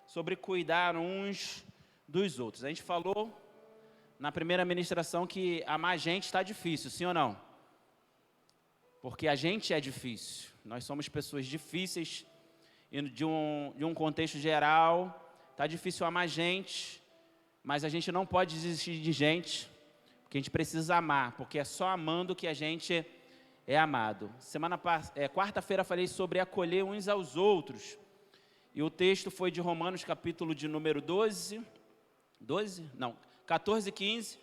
sobre cuidar uns dos outros. A gente falou na primeira ministração que amar a gente está difícil, sim ou não? Porque a gente é difícil. Nós somos pessoas difíceis e de um contexto geral, está difícil amar a gente, mas a gente não pode desistir de gente, porque a gente precisa amar, porque é só amando que a gente é amado. Quarta-feira falei sobre acolher uns aos outros. E o texto foi de Romanos, capítulo de número 14 e 15,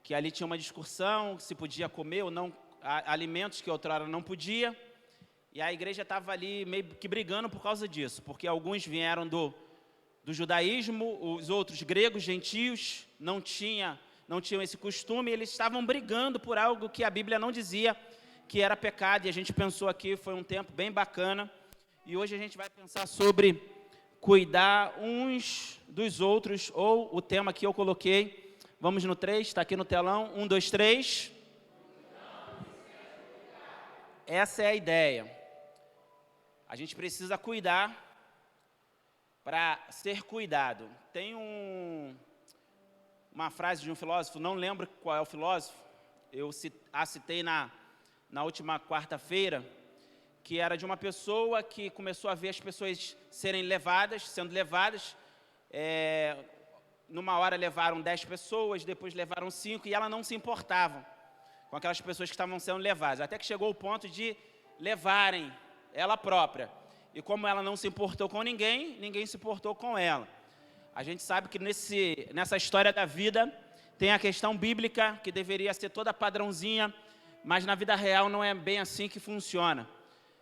que ali tinha uma discussão, se podia comer ou não alimentos que outrora não podia. E a igreja estava ali meio que brigando por causa disso, porque alguns vieram do judaísmo, os outros gregos, gentios, não tinham esse costume, e eles estavam brigando por algo que a Bíblia não dizia que era pecado, e a gente pensou aqui, foi um tempo bem bacana, e hoje a gente vai pensar sobre cuidar uns dos outros, ou o tema que eu coloquei, vamos no 3, está aqui no telão, 1, 2, 3. Essa é a ideia. A gente precisa cuidar para ser cuidado. Tem uma frase de um filósofo, não lembro qual é o filósofo, eu a citei na última quarta-feira, que era de uma pessoa que começou a ver as pessoas sendo levadas. Numa hora levaram 10 pessoas, depois levaram 5, e ela não se importava com aquelas pessoas que estavam sendo levadas, até que chegou o ponto de levarem ela própria. E como ela não se importou com ninguém, ninguém se importou com ela. A gente sabe que nessa história da vida tem a questão bíblica, que deveria ser toda padrãozinha, mas na vida real não é bem assim que funciona.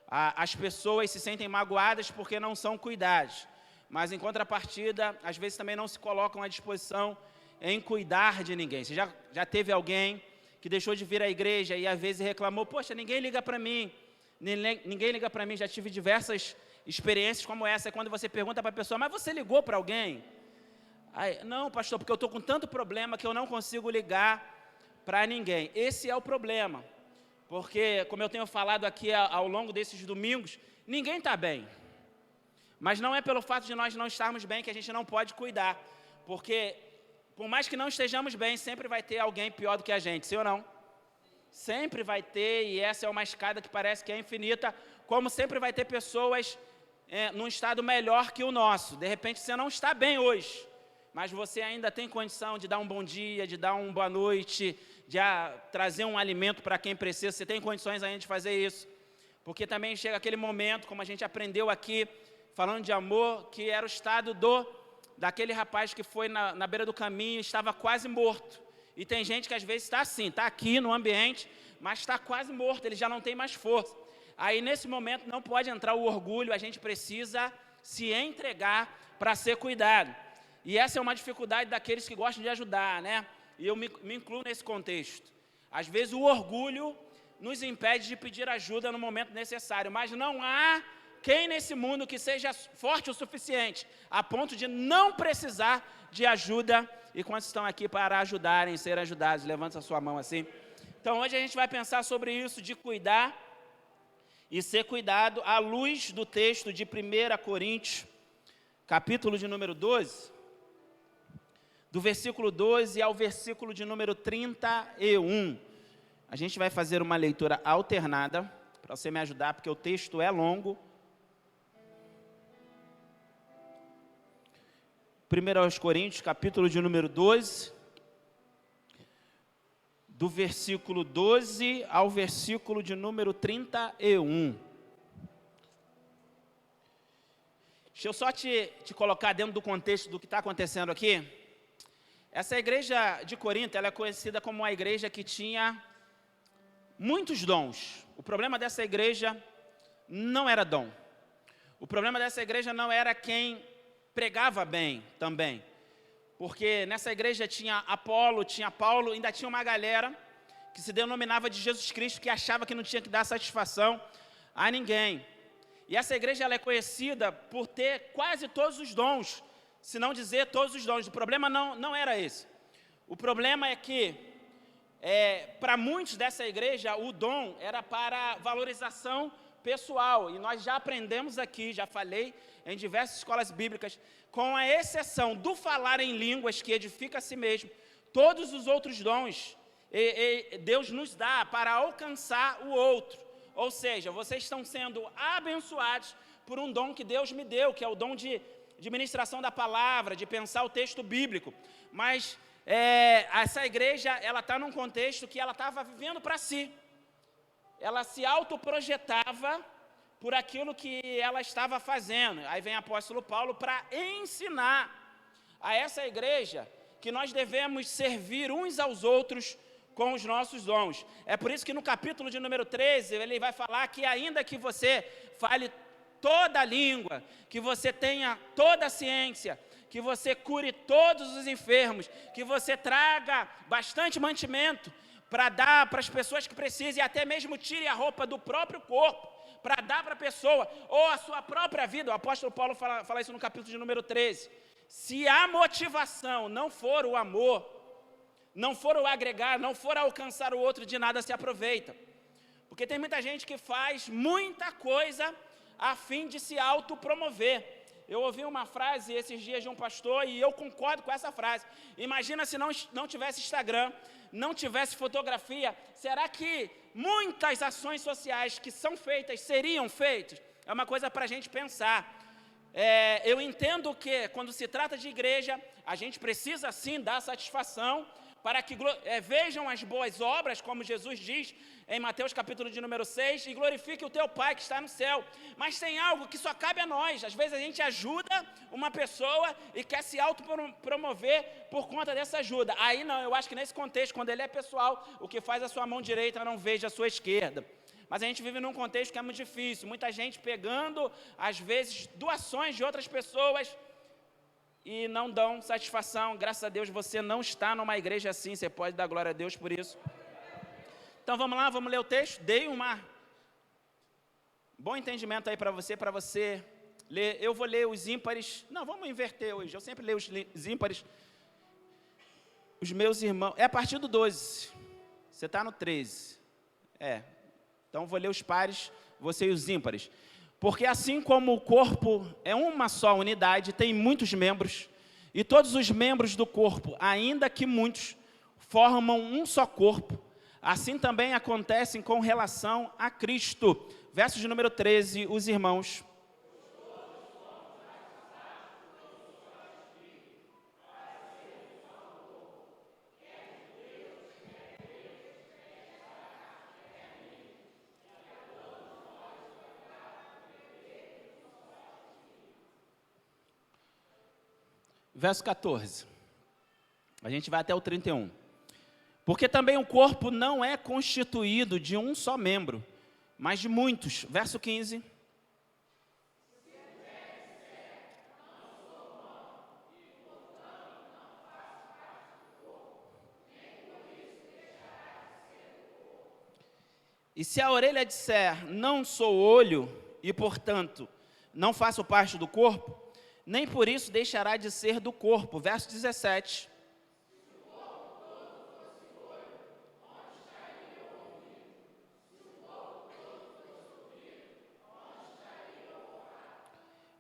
As pessoas se sentem magoadas porque não são cuidadas, mas em contrapartida, às vezes também não se colocam à disposição em cuidar de ninguém. Você já teve alguém que deixou de vir à igreja e às vezes reclamou, poxa, ninguém liga para mim, ninguém liga para mim. Já tive diversas experiências como essa, quando você pergunta para a pessoa, mas você ligou para alguém? Aí, não, pastor, porque eu estou com tanto problema que eu não consigo ligar para ninguém. Esse é o problema, porque, como eu tenho falado aqui ao longo desses domingos, ninguém está bem. Mas não é pelo fato de nós não estarmos bem que a gente não pode cuidar, porque, por mais que não estejamos bem, sempre vai ter alguém pior do que a gente, sim ou não? Sempre vai ter, e essa é uma escada que parece que é infinita, como sempre vai ter pessoas num estado melhor que o nosso. De repente você não está bem hoje, mas você ainda tem condição de dar um bom dia, de dar uma boa noite, de trazer um alimento para quem precisa. Você tem condições ainda de fazer isso, porque também chega aquele momento, como a gente aprendeu aqui, falando de amor, que era o estado daquele rapaz que foi na beira do caminho, estava quase morto. E tem gente que às vezes está assim, está aqui no ambiente, mas está quase morto, ele já não tem mais força. Aí nesse momento não pode entrar o orgulho, a gente precisa se entregar para ser cuidado. E essa é uma dificuldade daqueles que gostam de ajudar, né? E eu me incluo nesse contexto. Às vezes o orgulho nos impede de pedir ajuda no momento necessário, mas não há quem nesse mundo que seja forte o suficiente a ponto de não precisar de ajuda. E quantos estão aqui para ajudarem, ser ajudados? Levanta a sua mão assim. Então hoje a gente vai pensar sobre isso, de cuidar e ser cuidado, à luz do texto de 1 Coríntios, capítulo de número 12, do versículo 12 ao versículo de número 31. A gente vai fazer uma leitura alternada, para você me ajudar, porque o texto é longo. 1 Coríntios, capítulo de número 12, do versículo 12 ao versículo de número 31. Deixa eu só te colocar dentro do contexto do que está acontecendo aqui. Essa igreja de Corinto, ela é conhecida como uma igreja que tinha muitos dons. O problema dessa igreja não era dom. O problema dessa igreja não era quem pregava bem também. Porque nessa igreja tinha Apolo, tinha Paulo, ainda tinha uma galera que se denominava de Jesus Cristo, que achava que não tinha que dar satisfação a ninguém. E essa igreja ela é conhecida por ter quase todos os dons, se não dizer todos os dons. O problema não era esse. O problema é que, para muitos dessa igreja, o dom era para valorização pessoal, e nós já aprendemos aqui, já falei em diversas escolas bíblicas, com a exceção do falar em línguas, que edifica a si mesmo, todos os outros dons Deus nos dá para alcançar o outro. Ou seja, vocês estão sendo abençoados por um dom que Deus me deu, que é o dom de ministração da palavra, de pensar o texto bíblico. Mas essa igreja, ela está num contexto que ela estava vivendo para si. Ela se autoprojetava por aquilo que ela estava fazendo. Aí vem o apóstolo Paulo para ensinar a essa igreja que nós devemos servir uns aos outros com os nossos dons. É por isso que no capítulo de número 13, ele vai falar que ainda que você fale toda a língua, que você tenha toda a ciência, que você cure todos os enfermos, que você traga bastante mantimento para dar para as pessoas que precisam, e até mesmo tire a roupa do próprio corpo para dar para a pessoa, ou a sua própria vida. O apóstolo Paulo fala isso no capítulo de número 13. Se a motivação não for o amor, não for o agregar, não for alcançar o outro, de nada se aproveita. Porque tem muita gente que faz muita coisa a fim de se autopromover. Eu ouvi uma frase esses dias de um pastor e eu concordo com essa frase. Imagina se não tivesse Instagram, não tivesse fotografia, será que muitas ações sociais que são feitas seriam feitas? É uma coisa para a gente pensar. Eu entendo que quando se trata de igreja, a gente precisa sim dar satisfação para que vejam as boas obras, como Jesus diz em Mateus capítulo de número 6, e glorifique o teu Pai que está no céu. Mas tem algo que só cabe a nós. Às vezes a gente ajuda uma pessoa e quer se autopromover por conta dessa ajuda. Aí não, eu acho que nesse contexto, quando ele é pessoal, o que faz a sua mão direita não veja a sua esquerda. Mas a gente vive num contexto que é muito difícil. Muita gente pegando, às vezes, doações de outras pessoas e não dão satisfação. Graças a Deus você não está numa igreja assim, você pode dar glória a Deus por isso. Então vamos lá, vamos ler o texto. Dei um bom entendimento aí para você ler. Eu vou ler os ímpares. Não, vamos inverter hoje. Eu sempre leio os ímpares. Os meus irmãos. É a partir do 12. Você está no 13. Então vou ler os pares, você e os ímpares. Porque assim como o corpo é uma só unidade, tem muitos membros, e todos os membros do corpo, ainda que muitos, formam um só corpo, assim também acontecem com relação a Cristo. Verso de número 13, os irmãos. Verso 14, a gente vai até o 31. Porque também o corpo não é constituído de um só membro, mas de muitos. Verso 15. E se a orelha disser, não sou olho, e portanto não faço parte do corpo, nem por isso deixará de ser do corpo. Verso 17.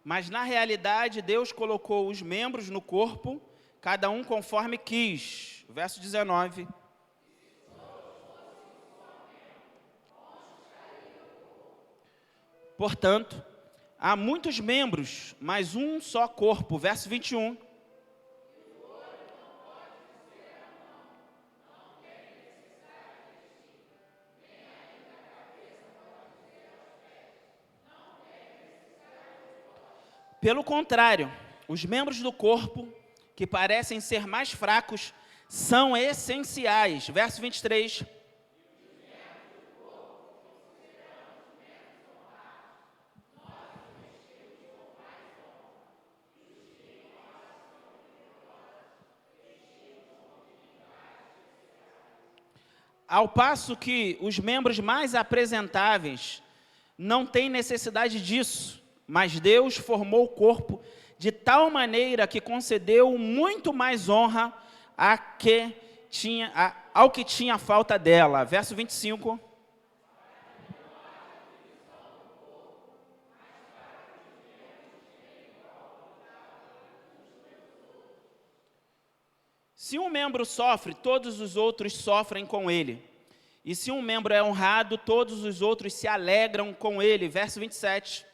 Mas na realidade Deus colocou os membros no corpo, cada um conforme quis. Verso 19. Portanto, há muitos membros, mas um só corpo. Verso 21. Pelo contrário, os membros do corpo, que parecem ser mais fracos, são essenciais. Verso 23. Ao passo que os membros mais apresentáveis não têm necessidade disso, mas Deus formou o corpo de tal maneira que concedeu muito mais honra ao que tinha falta dela. Verso 25. Se um membro sofre, todos os outros sofrem com ele. E se um membro é honrado, todos os outros se alegram com ele. Verso 27.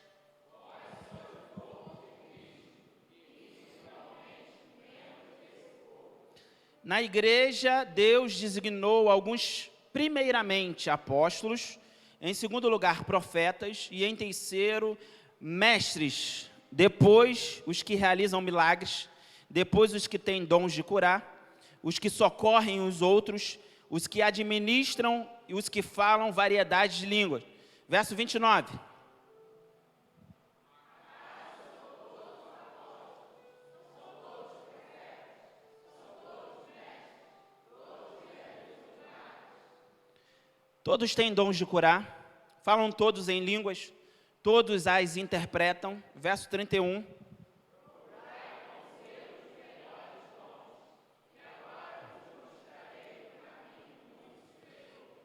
Na igreja, Deus designou alguns, primeiramente, apóstolos, em segundo lugar, profetas, e em terceiro, mestres. Depois, os que realizam milagres, depois os que têm dons de curar, os que socorrem os outros, os que administram e os que falam variedades de línguas. Verso 29. Todos têm dons de curar, falam todos em línguas, todos as interpretam. Verso 31.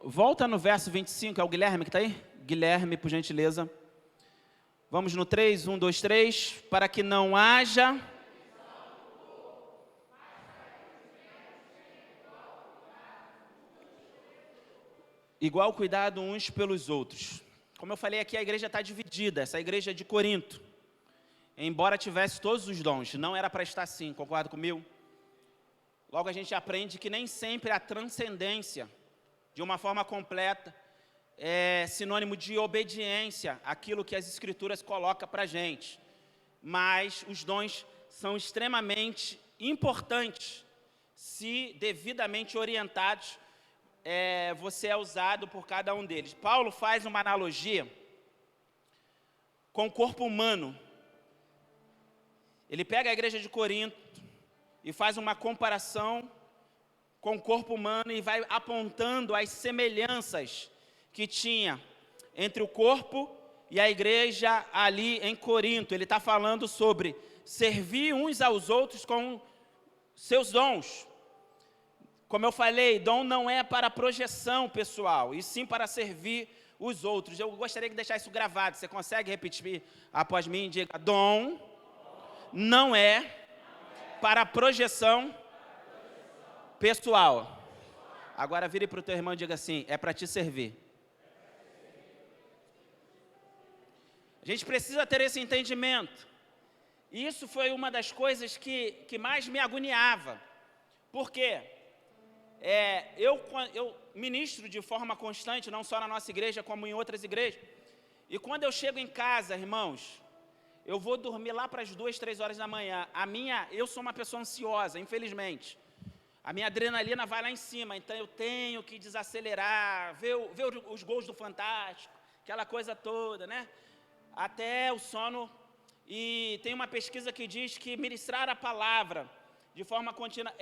Volta no verso 25, é o Guilherme que está aí? Guilherme, por gentileza. Vamos no 3, 1, 2, 3. Para que não haja... igual cuidado uns pelos outros. Como eu falei aqui, a igreja está dividida, essa igreja é de Corinto. Embora tivesse todos os dons, não era para estar assim, concorda comigo? Logo a gente aprende que nem sempre a transcendência, de uma forma completa, é sinônimo de obediência àquilo que as Escrituras colocam para a gente. Mas os dons são extremamente importantes, se devidamente orientados, você é usado por cada um deles. Paulo faz uma analogia com o corpo humano. Ele pega a igreja de Corinto e faz uma comparação com o corpo humano e vai apontando as semelhanças que tinha entre o corpo e a igreja ali em Corinto. Ele está falando sobre servir uns aos outros com seus dons. Como eu falei, dom não é para projeção pessoal, e sim para servir os outros. Eu gostaria de deixar isso gravado. Você consegue repetir após mim? Diga: dom não é para projeção pessoal. Agora vire para o teu irmão e diga assim: é para te servir. A gente precisa ter esse entendimento. E isso foi uma das coisas que mais me agoniava. Por quê? Eu ministro de forma constante, não só na nossa igreja, como em outras igrejas. E quando eu chego em casa, irmãos, eu vou dormir lá para as 2, 3 horas da manhã. Eu sou uma pessoa ansiosa, infelizmente. A minha adrenalina vai lá em cima, então eu tenho que desacelerar, ver os gols do Fantástico, aquela coisa toda, né? Até o sono. E tem uma pesquisa que diz que ministrar a palavra de forma contínua,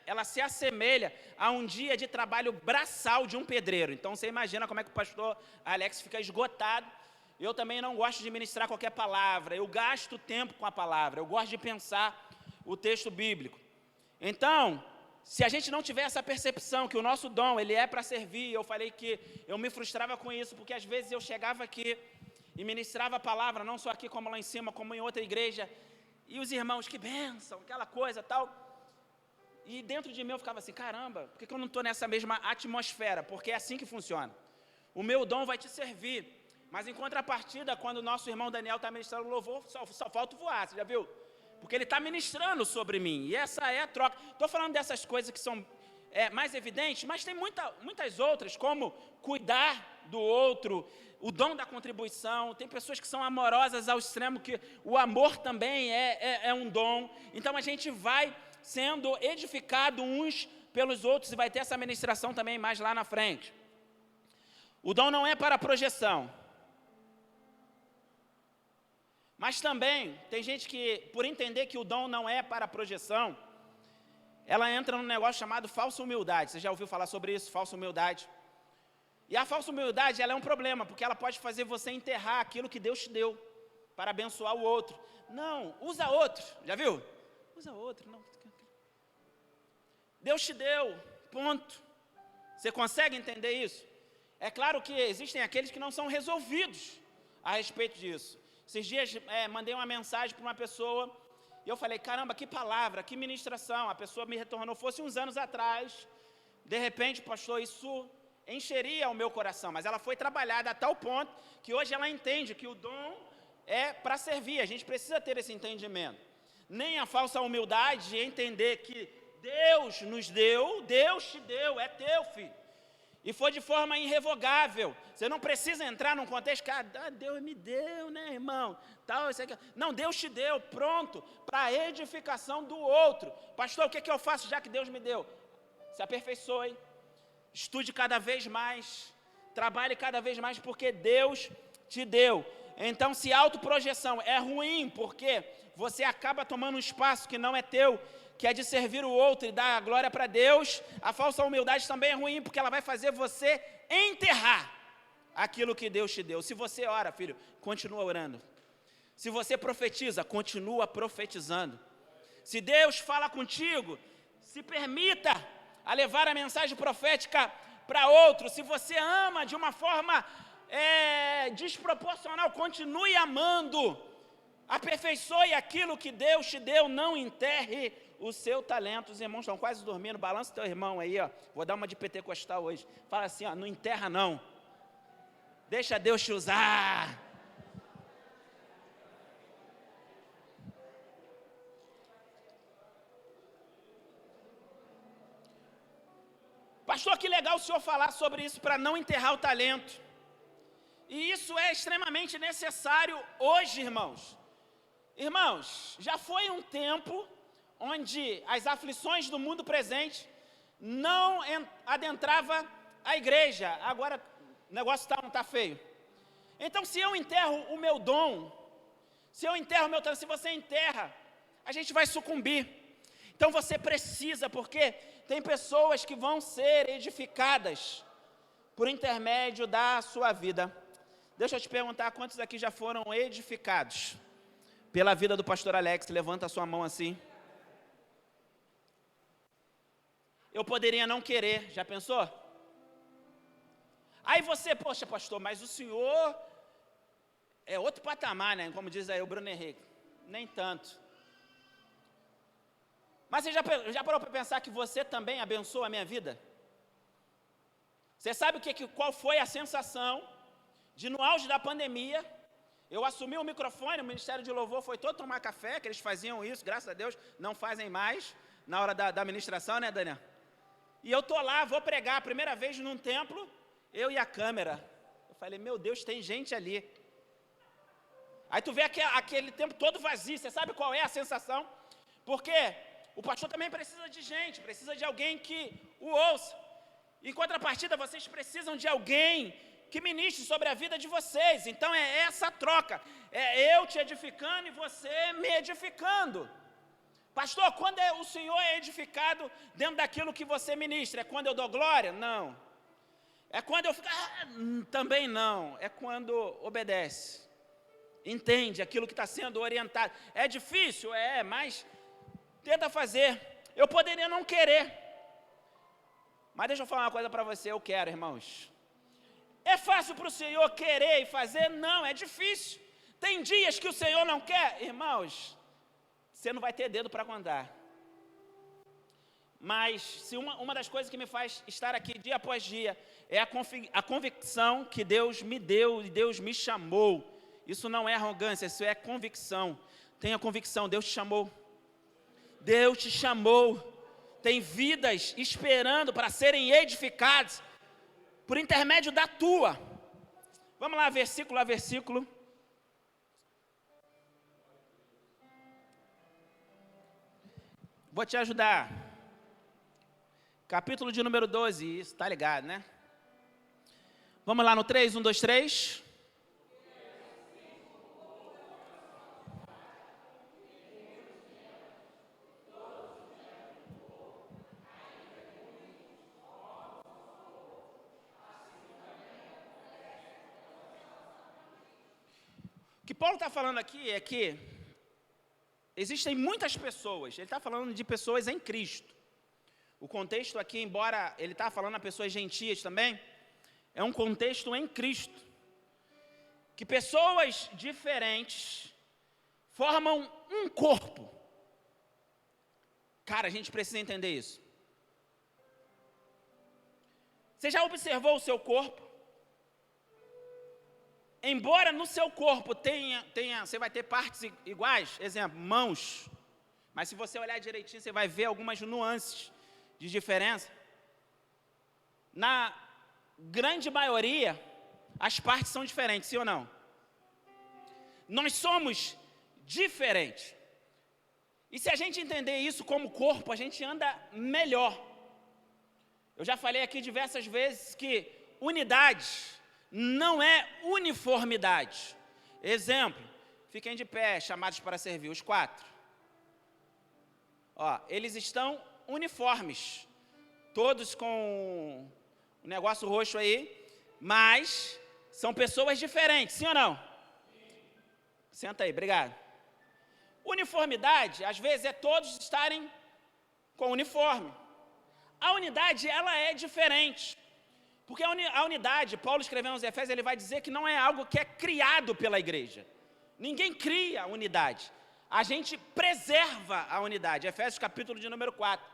ela se assemelha a um dia de trabalho braçal de um pedreiro. Então você imagina como é que o pastor Alex fica esgotado. Eu também não gosto de ministrar qualquer palavra, eu gasto tempo com a palavra, eu gosto de pensar o texto bíblico. Então, se a gente não tiver essa percepção que o nosso dom, ele é para servir, eu falei que eu me frustrava com isso, porque às vezes eu chegava aqui e ministrava a palavra, não só aqui como lá em cima, como em outra igreja, e os irmãos, que bênção, aquela coisa tal, e dentro de mim eu ficava assim: caramba, por que eu não estou nessa mesma atmosfera? Porque é assim que funciona. O meu dom vai te servir, mas em contrapartida, quando o nosso irmão Daniel está ministrando louvor, só falta voar, você já viu? Porque ele está ministrando sobre mim, e essa é a troca. Estou falando dessas coisas que são mais evidentes, mas tem muitas outras, como cuidar do outro, o dom da contribuição. Tem pessoas que são amorosas ao extremo, que o amor também é um dom. Então a gente vai sendo edificado uns pelos outros, e vai ter essa ministração também mais lá na frente. O dom não é para projeção. Mas também, tem gente que, por entender que o dom não é para projeção, ela entra num negócio chamado falsa humildade. Você já ouviu falar sobre isso, falsa humildade? E a falsa humildade, ela é um problema, porque ela pode fazer você enterrar aquilo que Deus te deu, para abençoar o outro. Não, usa outro, já viu? Usa outro, não. Deus te deu, ponto. Você consegue entender isso? É claro que existem aqueles que não são resolvidos a respeito disso. Esses dias mandei uma mensagem para uma pessoa E eu falei, caramba, que palavra, que ministração. A pessoa me retornou, fosse uns anos atrás. De repente, pastor, isso encheria o meu coração. Mas ela foi trabalhada a tal ponto que hoje ela entende que o dom é para servir. A gente precisa ter esse entendimento. Nem a falsa humildade de entender que Deus nos deu, Deus te deu, é teu, filho. E foi de forma irrevogável. Você não precisa entrar num contexto que Deus me deu, né, irmão? Tal, isso aqui. Não, Deus te deu, pronto, para a edificação do outro. Pastor, o que eu faço já que Deus me deu? Se aperfeiçoe, estude cada vez mais, trabalhe cada vez mais, porque Deus te deu. Então, se autoprojeção é ruim, porque você acaba tomando um espaço que não é teu, que é de servir o outro e dar a glória para Deus, a falsa humildade também é ruim, porque ela vai fazer você enterrar aquilo que Deus te deu. Se você ora, filho, continua orando. Se você profetiza, continua profetizando. Se Deus fala contigo, se permita a levar a mensagem profética para outro. Se você ama de uma forma desproporcional, continue amando. Aperfeiçoe aquilo que Deus te deu, não enterre o seu talento. Os irmãos estão quase dormindo, balança teu irmão aí, ó. Vou dar uma de pentecostal hoje. Fala assim, ó, não enterra não. Deixa Deus te usar. Pastor, que legal o senhor falar sobre isso para não enterrar o talento. E isso é extremamente necessário hoje, irmãos. Irmãos, já foi um tempo onde as aflições do mundo presente não adentrava a igreja. Agora o negócio não está feio. Então, se eu enterro o meu dom, se eu enterro o meu talento, se você enterra, a gente vai sucumbir. Então você precisa, porque tem pessoas que vão ser edificadas por intermédio da sua vida. Deixa eu te perguntar, quantos aqui já foram edificados pela vida do pastor Alex? Levanta a sua mão assim. Eu poderia não querer, já pensou? Aí você, poxa pastor, mas o senhor é outro patamar, né? Como diz aí o Bruno Henrique. Nem tanto. Mas você já parou para pensar que você também abençoa a minha vida? Você sabe qual foi a sensação de, no auge da pandemia, eu assumi o microfone, o Ministério de Louvor foi todo tomar café, que eles faziam isso, graças a Deus, não fazem mais, na hora da ministração, né, Daniel? E eu estou lá, vou pregar a primeira vez num templo, eu e a câmera. Eu falei, meu Deus, tem gente ali. Aí tu vê aquele tempo todo vazio, você sabe qual é a sensação? Porque o pastor também precisa de gente, precisa de alguém que o ouça. Em contrapartida, vocês precisam de alguém que ministre sobre a vida de vocês. Então é essa troca, é eu te edificando e você me edificando. Pastor, quando o Senhor é edificado dentro daquilo que você ministra, é quando eu dou glória? Não. É quando eu fico, também não, é quando obedece. Entende aquilo que está sendo orientado. É difícil? Mas tenta fazer. Eu poderia não querer, mas deixa eu falar uma coisa para você, eu quero, irmãos. É fácil para o Senhor querer e fazer? Não, é difícil. Tem dias que o Senhor não quer, irmãos, você não vai ter dedo para contar. Mas se uma das coisas que me faz estar aqui dia após dia é a convicção que Deus me deu e Deus me chamou. Isso não é arrogância, isso é convicção. Tenha convicção, Deus te chamou. Deus te chamou. Tem vidas esperando para serem edificadas por intermédio da tua. Vamos lá, versículo a versículo. Vou te ajudar. Capítulo de número 12, isso, tá ligado, né? Vamos lá no 3, 1, 2, 3. O que Paulo está falando aqui é que existem muitas pessoas, ele está falando de pessoas em Cristo. O contexto aqui, embora ele está falando a pessoas gentias também, é um contexto em Cristo. Que pessoas diferentes formam um corpo. Cara, a gente precisa entender isso. Você já observou o seu corpo? Embora no seu corpo você vai ter partes iguais, exemplo, mãos. Mas se você olhar direitinho, você vai ver algumas nuances de diferença. Na grande maioria, as partes são diferentes, sim ou não? Nós somos diferentes. E se a gente entender isso como corpo, a gente anda melhor. Eu já falei aqui diversas vezes que unidade não é uniformidade. Exemplo, fiquem de pé, chamados para servir, os 4. Ó, eles estão uniformes, todos com o negócio roxo aí, mas são pessoas diferentes, sim ou não? Senta aí, obrigado. Uniformidade, às vezes, é todos estarem com uniforme. A unidade, ela é diferente. Porque a unidade, Paulo escrevendo aos Efésios, ele vai dizer que não é algo que é criado pela igreja. Ninguém cria a unidade. A gente preserva a unidade. Efésios capítulo de número 4.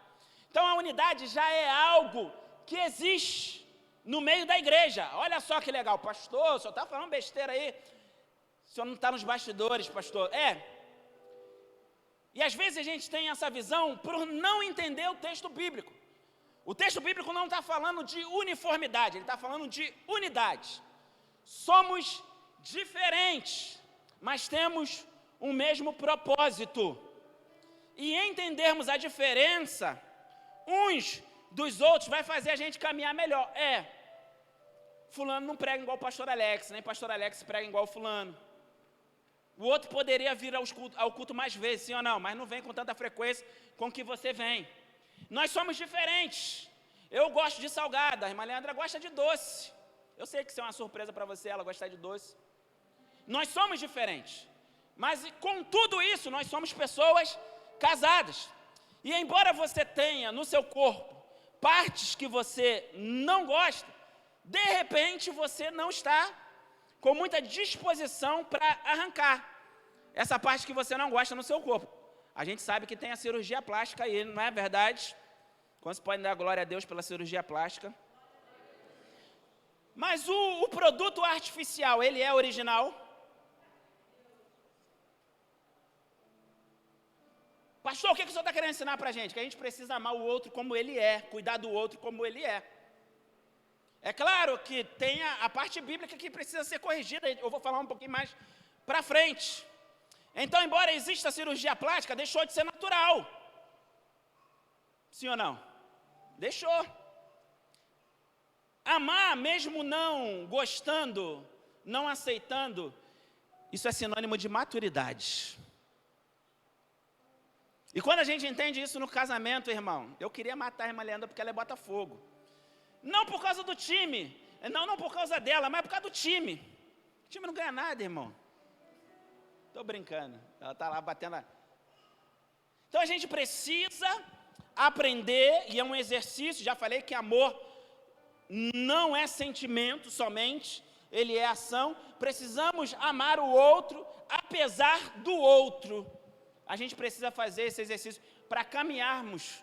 Então a unidade já é algo que existe no meio da igreja. Olha só que legal, pastor, o senhor está falando besteira aí. O senhor não está nos bastidores, pastor. E às vezes a gente tem essa visão por não entender o texto bíblico. O texto bíblico não está falando de uniformidade, ele está falando de unidade. Somos diferentes, mas temos um mesmo propósito. E entendermos a diferença uns dos outros vai fazer a gente caminhar melhor. Fulano não prega igual o pastor Alex, nem pastor Alex prega igual o fulano. O outro poderia vir ao culto mais vezes, sim ou não, mas não vem com tanta frequência com que você vem. Nós somos diferentes. Eu gosto de salgada, a irmã Leandra gosta de doce. Eu sei que isso é uma surpresa para você, ela gostar de doce. Nós somos diferentes. Mas com tudo isso, nós somos pessoas casadas. E embora você tenha no seu corpo partes que você não gosta, de repente você não está com muita disposição para arrancar essa parte que você não gosta no seu corpo. A gente sabe que tem a cirurgia plástica aí, não é verdade? Quantos podem dar glória a Deus pela cirurgia plástica? Mas o produto artificial, ele é original? Pastor, o que o senhor está querendo ensinar para a gente? Que a gente precisa amar o outro como ele é, cuidar do outro como ele é. É claro que tem a parte bíblica que precisa ser corrigida, eu vou falar um pouquinho mais para frente. Então, embora exista a cirurgia plástica, deixou de ser natural. Sim ou não? Deixou. Amar, mesmo não gostando, não aceitando, isso é sinônimo de maturidade. E quando a gente entende isso no casamento, irmão, eu queria matar a irmã Leandra porque ela é Botafogo. Não por causa do time, não por causa dela, mas por causa do time. O time não ganha nada, irmão. Estou brincando, ela está lá batendo. Então a gente precisa aprender, e é um exercício, já falei que amor não é sentimento somente, ele é ação. Precisamos amar o outro, apesar do outro. A gente precisa fazer esse exercício para caminharmos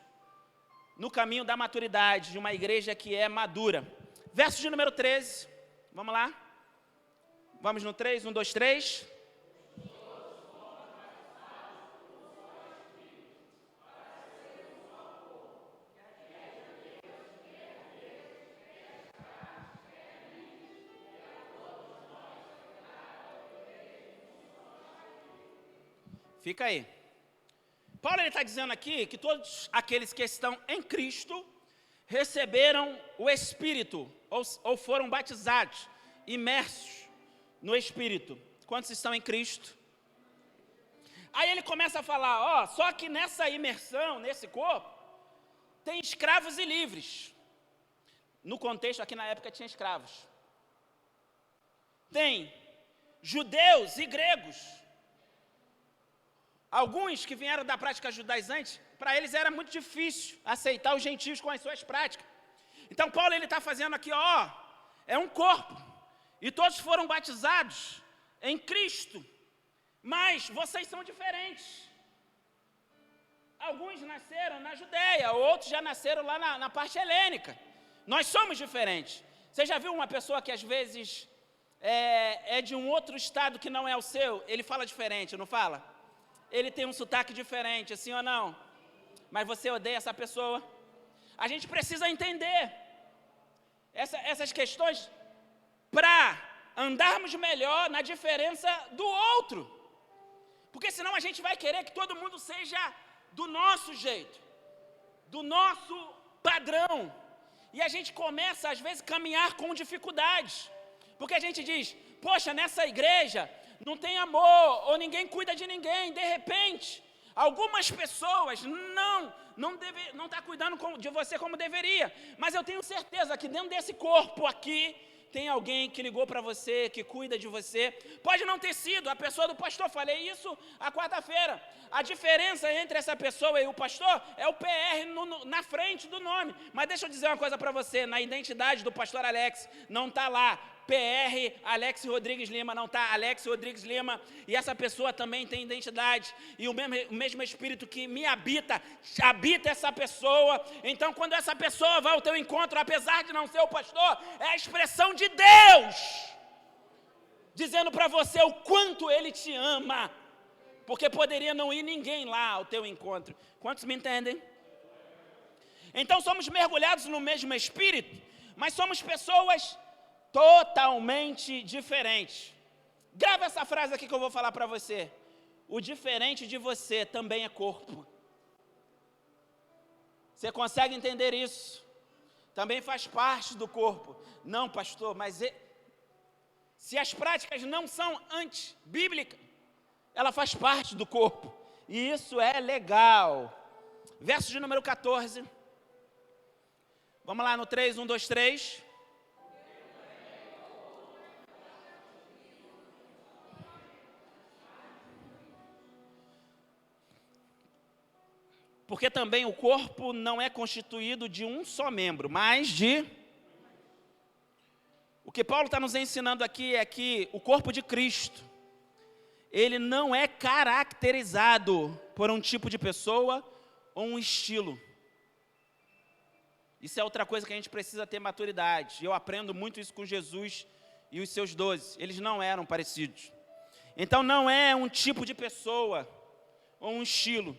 no caminho da maturidade, de uma igreja que é madura. Verso de número 13, vamos lá? Vamos no 3, 1, 2, 3. Fica aí. Paulo está dizendo aqui que todos aqueles que estão em Cristo receberam o Espírito, ou foram batizados, imersos no Espírito. Quantos estão em Cristo? Aí ele começa a falar, só que nessa imersão, nesse corpo, tem escravos e livres. No contexto aqui na época tinha escravos. Tem judeus e gregos. Alguns que vieram da prática judaizante, para eles era muito difícil aceitar os gentios com as suas práticas. Então Paulo está fazendo aqui, é um corpo, e todos foram batizados em Cristo, mas vocês são diferentes. alguns nasceram na Judéia, outros já nasceram lá na parte helênica. Nós somos diferentes. Você já viu uma pessoa que às vezes é de um outro estado que não é o seu? Ele fala diferente, não fala? Ele tem um sotaque diferente, assim ou não? Mas você odeia essa pessoa? A gente precisa entender essas questões para andarmos melhor na diferença do outro. Porque senão a gente vai querer que todo mundo seja do nosso jeito, do nosso padrão. E a gente começa, às vezes, a caminhar com dificuldades. Porque a gente diz, poxa, nessa igreja não tem amor, ou ninguém cuida de ninguém. De repente, algumas pessoas não estão cuidando de você como deveria. Mas eu tenho certeza que dentro desse corpo aqui, tem alguém que ligou para você, que cuida de você. Pode não ter sido a pessoa do pastor, falei isso a quarta-feira. A diferença entre essa pessoa e o pastor é o PR na frente do nome. Mas deixa eu dizer uma coisa para você, na identidade do pastor Alex, não está lá PR Alex Rodrigues Lima, não está Alex Rodrigues Lima, e essa pessoa também tem identidade, e o mesmo Espírito que me habita essa pessoa. Então quando essa pessoa vai ao teu encontro, apesar de não ser o pastor, é a expressão de Deus, dizendo para você o quanto Ele te ama, porque poderia não ir ninguém lá ao teu encontro. Quantos me entendem? Então somos mergulhados no mesmo Espírito, mas somos pessoas totalmente diferentes. Grava essa frase aqui que eu vou falar para você. O diferente de você também é corpo. Você consegue entender isso? Também faz parte do corpo. Não, pastor, mas se as práticas não são antibíblicas, ela faz parte do corpo. E isso é legal. Verso de número 14. Vamos lá no 3, 1, 2, 3. Porque também o corpo não é constituído de um só membro, mas de... O que Paulo está nos ensinando aqui é que o corpo de Cristo, ele não é caracterizado por um tipo de pessoa ou um estilo. Isso é outra coisa que a gente precisa ter maturidade. Eu aprendo muito isso com Jesus e os seus 12. Eles não eram parecidos. Então não é um tipo de pessoa ou um estilo.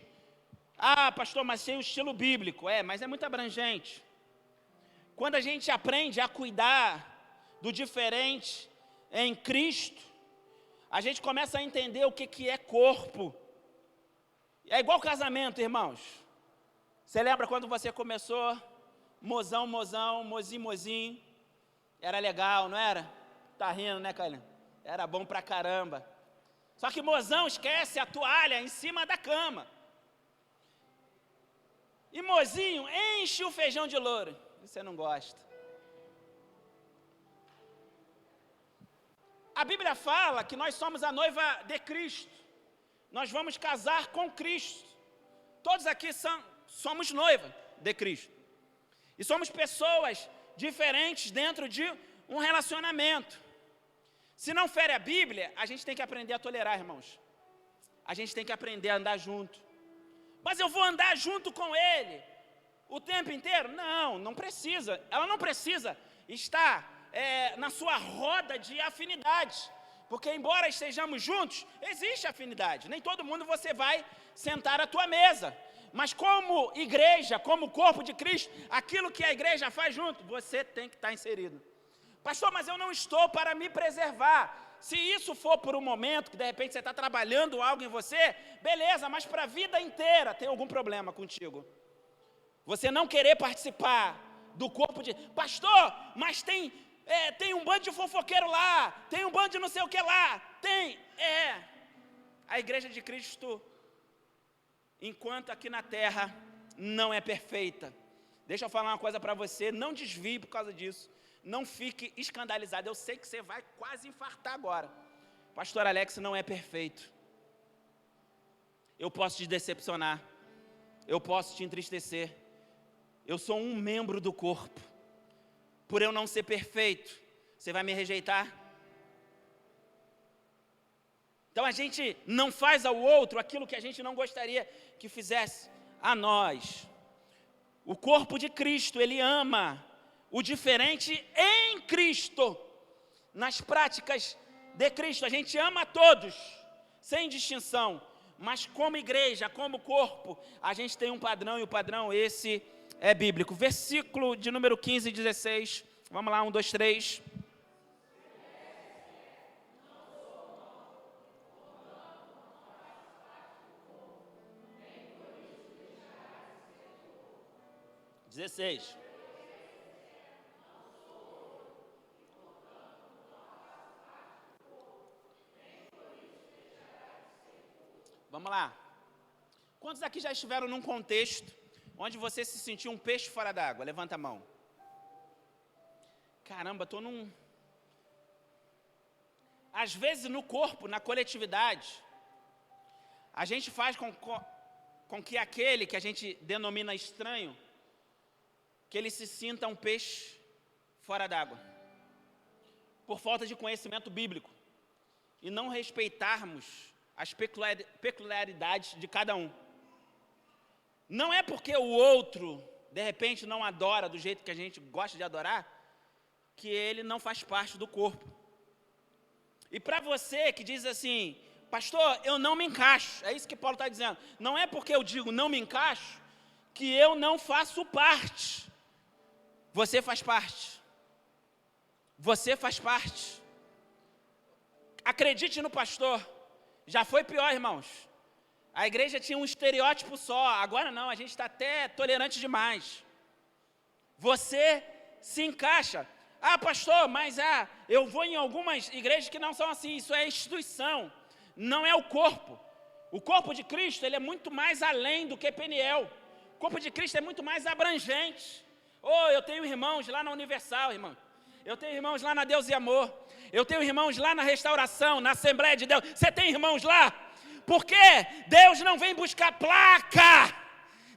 Ah, pastor, mas tem o estilo bíblico. Mas é muito abrangente. Quando a gente aprende a cuidar do diferente em Cristo, a gente começa a entender o que é corpo. É igual casamento, irmãos. Você lembra quando você começou? Mozão, mozinho. Era legal, não era? Tá rindo, né, Cailin? Era bom pra caramba. Só que mozão esquece a toalha em cima da cama. E mozinho enche o feijão de louro. Você não gosta. A Bíblia fala que nós somos a noiva de Cristo. Nós vamos casar com Cristo. Todos aqui somos noiva de Cristo. E somos pessoas diferentes dentro de um relacionamento. Se não fere a Bíblia, a gente tem que aprender a tolerar, irmãos. A gente tem que aprender a andar junto. Mas eu vou andar junto com ele o tempo inteiro? Não precisa. Ela não precisa estar na sua roda de afinidade. Porque embora estejamos juntos, existe afinidade. Nem todo mundo você vai sentar à tua mesa. Mas como igreja, como corpo de Cristo, aquilo que a igreja faz junto, você tem que estar inserido. Pastor, mas eu não estou para me preservar. Se isso for por um momento, que de repente você está trabalhando algo em você, beleza, mas para a vida inteira tem algum problema contigo. Você não querer participar do corpo de... Pastor, mas tem um bando de fofoqueiro lá, tem um bando de não sei o que lá. A igreja de Cristo, enquanto aqui na terra, não é perfeita. Deixa eu falar uma coisa para você, não desvie por causa disso. Não fique escandalizado. Eu sei que você vai quase infartar agora. Pastor Alex não é perfeito. Eu posso te decepcionar. Eu posso te entristecer. Eu sou um membro do corpo. Por eu não ser perfeito, você vai me rejeitar? Então a gente não faz ao outro aquilo que a gente não gostaria que fizesse a nós. O corpo de Cristo, ele ama o diferente em Cristo. Nas práticas de Cristo, a gente ama a todos, sem distinção. Mas como igreja, como corpo, a gente tem um padrão, e o padrão esse é bíblico. Versículo de número 15 e 16. Vamos lá, 1, 2, 3. Vamos lá. Quantos aqui já estiveram num contexto onde você se sentiu um peixe fora d'água? Levanta a mão. Caramba, estou num... Às vezes no corpo, na coletividade, a gente faz com que aquele que a gente denomina estranho, que ele se sinta um peixe fora d'água, por falta de conhecimento bíblico, e não respeitarmos as peculiaridades de cada um. Não é porque o outro, de repente, não adora do jeito que a gente gosta de adorar, que ele não faz parte do corpo. E para você que diz assim, pastor, eu não me encaixo, é isso que Paulo está dizendo. Não é porque eu digo não me encaixo, que eu não faço parte. Você faz parte. Você faz parte. Acredite no pastor. Já foi pior, irmãos. A igreja tinha um estereótipo só. Agora não, a gente está até tolerante demais. Você se encaixa. Ah, pastor, mas eu vou em algumas igrejas que não são assim. Isso é instituição, não é o corpo. O corpo de Cristo, ele é muito mais além do que Peniel. O corpo de Cristo é muito mais abrangente. Eu tenho irmãos lá na Universal, irmão. Eu tenho irmãos lá na Deus e Amor. Eu tenho irmãos lá na Restauração, na Assembleia de Deus. Você tem irmãos lá? Porque Deus não vem buscar placa.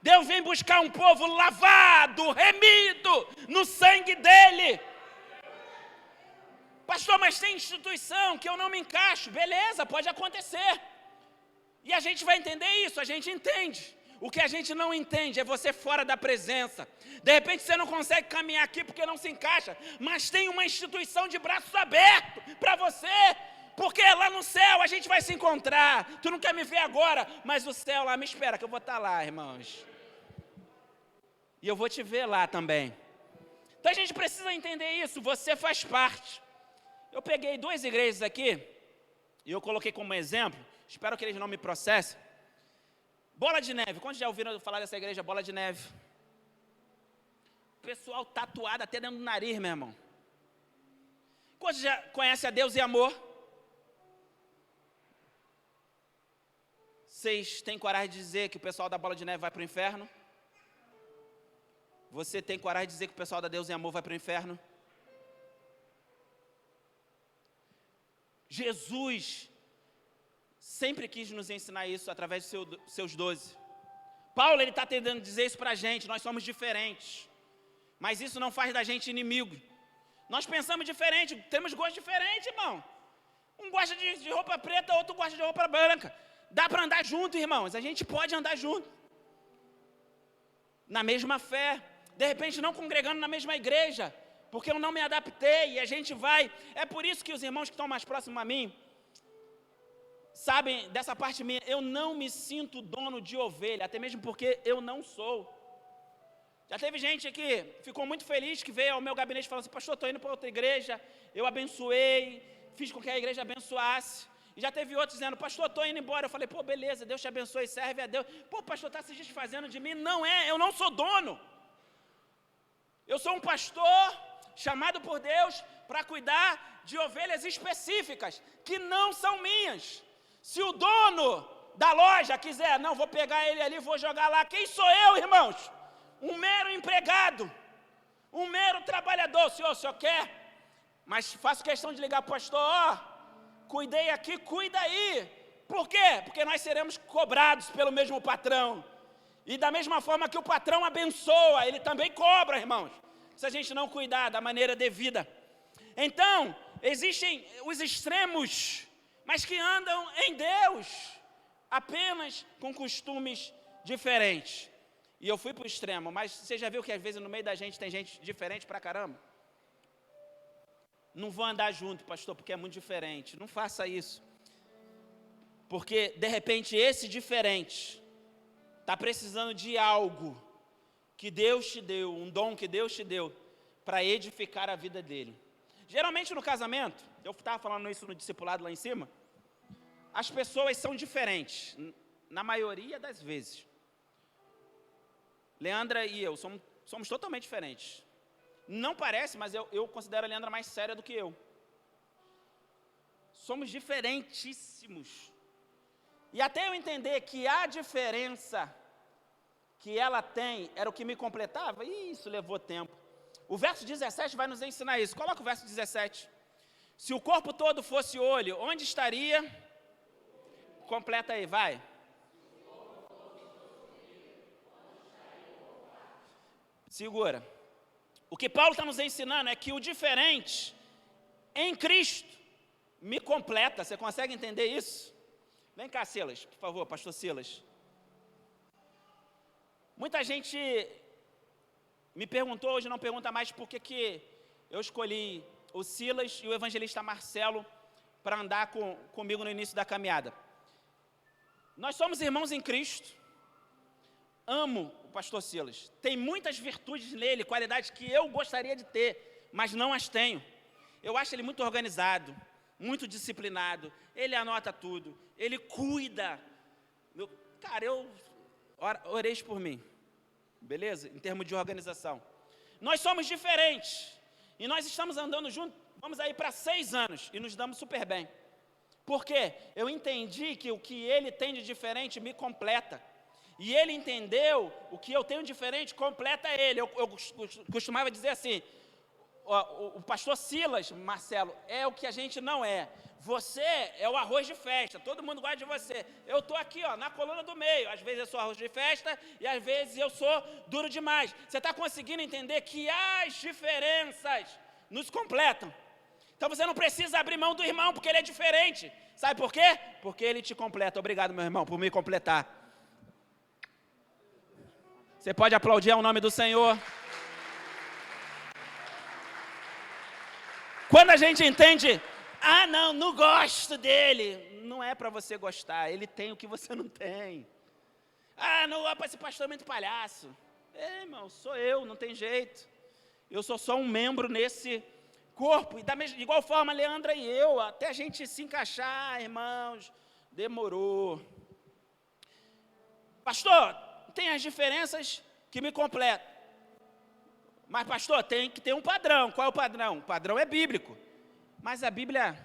Deus vem buscar um povo lavado, remido no sangue dele. Pastor, mas tem instituição que eu não me encaixo. Beleza, pode acontecer. E a gente vai entender isso, a gente entende. O que a gente não entende é você fora da presença. De repente você não consegue caminhar aqui porque não se encaixa, mas tem uma instituição de braços abertos para você. Porque lá no céu a gente vai se encontrar. Tu não quer me ver agora, mas o céu lá me espera, que eu vou estar lá, irmãos. E eu vou te ver lá também. Então a gente precisa entender isso, você faz parte. Eu peguei 2 igrejas aqui, e eu coloquei como exemplo, espero que eles não me processem. Bola de Neve, quantos já ouviram falar dessa igreja, Bola de Neve? Pessoal tatuado até dentro do nariz, meu irmão. Quantos já conhecem a Deus e Amor? Vocês têm coragem de dizer que o pessoal da Bola de Neve vai para o inferno? Você tem coragem de dizer que o pessoal da Deus e Amor vai para o inferno? Jesus sempre quis nos ensinar isso através de seus 12. Paulo, ele está tentando dizer isso para a gente, nós somos diferentes. Mas isso não faz da gente inimigo. Nós pensamos diferente, temos gosto diferente, irmão. Um gosta de roupa preta, outro gosta de roupa branca. Dá para andar junto, irmãos, a gente pode andar junto. Na mesma fé, de repente não congregando na mesma igreja, porque eu não me adaptei e a gente vai. É por isso que os irmãos que estão mais próximos a mim, sabem dessa parte minha, eu não me sinto dono de ovelha, até mesmo porque eu não sou. Já teve gente aqui, ficou muito feliz que veio ao meu gabinete falando assim, pastor, estou indo para outra igreja, eu abençoei, fiz com que a igreja abençoasse. E já teve outros dizendo, pastor, estou indo embora. Eu falei, pô, beleza, Deus te abençoe, serve a Deus. Pô, pastor, está se desfazendo de mim? Não é, eu não sou dono. Eu sou um pastor chamado por Deus para cuidar de ovelhas específicas, que não são minhas. Se o dono da loja quiser, não, vou pegar ele ali, vou jogar lá. Quem sou eu, irmãos? Um mero empregado, um mero trabalhador. O senhor quer? Mas faço questão de ligar para o pastor, cuidei aqui, cuida aí. Por quê? Porque nós seremos cobrados pelo mesmo patrão. E da mesma forma que o patrão abençoa, ele também cobra, irmãos, se a gente não cuidar da maneira devida. Então, existem os extremos, mas que andam em Deus, apenas com costumes diferentes. E eu fui para o extremo, mas você já viu que às vezes no meio da gente tem gente diferente pra caramba? Não vou andar junto, pastor, porque é muito diferente. Não faça isso. Porque, de repente, esse diferente está precisando de algo que Deus te deu, um dom que Deus te deu, para edificar a vida dele. Geralmente no casamento, eu estava falando isso no discipulado lá em cima, as pessoas são diferentes, na maioria das vezes. Leandra e eu somos totalmente diferentes. Não parece, mas eu considero a Leandra mais séria do que eu. Somos diferentíssimos. E até eu entender que a diferença que ela tem era o que me completava, e isso levou tempo. O verso 17 vai nos ensinar isso. Coloca o verso 17. Se o corpo todo fosse olho, onde estaria? Completa aí, vai. Segura. O que Paulo está nos ensinando é que o diferente em Cristo me completa. Você consegue entender isso? Vem cá, Silas, por favor, pastor Silas. Muita gente me perguntou, hoje não pergunta mais por que eu escolhi o Silas e o evangelista Marcelo para andar comigo no início da caminhada. Nós somos irmãos em Cristo. Amo o pastor Silas. Tem muitas virtudes nele, qualidades que eu gostaria de ter, mas não as tenho. Eu acho ele muito organizado, muito disciplinado. Ele anota tudo, ele cuida. Cara, oreis por mim, beleza? Em termos de organização. Nós somos diferentes e nós estamos andando juntos, vamos aí para 6 anos e nos damos super bem. Por quê? Eu entendi que o que ele tem de diferente me completa. E ele entendeu o que eu tenho diferente, completa ele. Eu costumava dizer assim, o pastor Silas, Marcelo, é o que a gente não é. Você é o arroz de festa, todo mundo gosta de você. Eu estou aqui, na coluna do meio. Às vezes eu sou arroz de festa e às vezes eu sou duro demais. Você está conseguindo entender que as diferenças nos completam. Então você não precisa abrir mão do irmão, porque ele é diferente. Sabe por quê? Porque ele te completa. Obrigado, meu irmão, por me completar. Você pode aplaudir ao nome do Senhor. Quando a gente entende, não gosto dele. Não é para você gostar, ele tem o que você não tem. Não, esse pastor é muito palhaço. Irmão, sou eu, não tem jeito. Eu sou só um membro nesse corpo. E da igual forma, Leandra e eu, até a gente se encaixar, irmãos, demorou. Pastor, tem as diferenças que me completam. Mas, pastor, tem que ter um padrão. Qual é o padrão? O padrão é bíblico. Mas a Bíblia,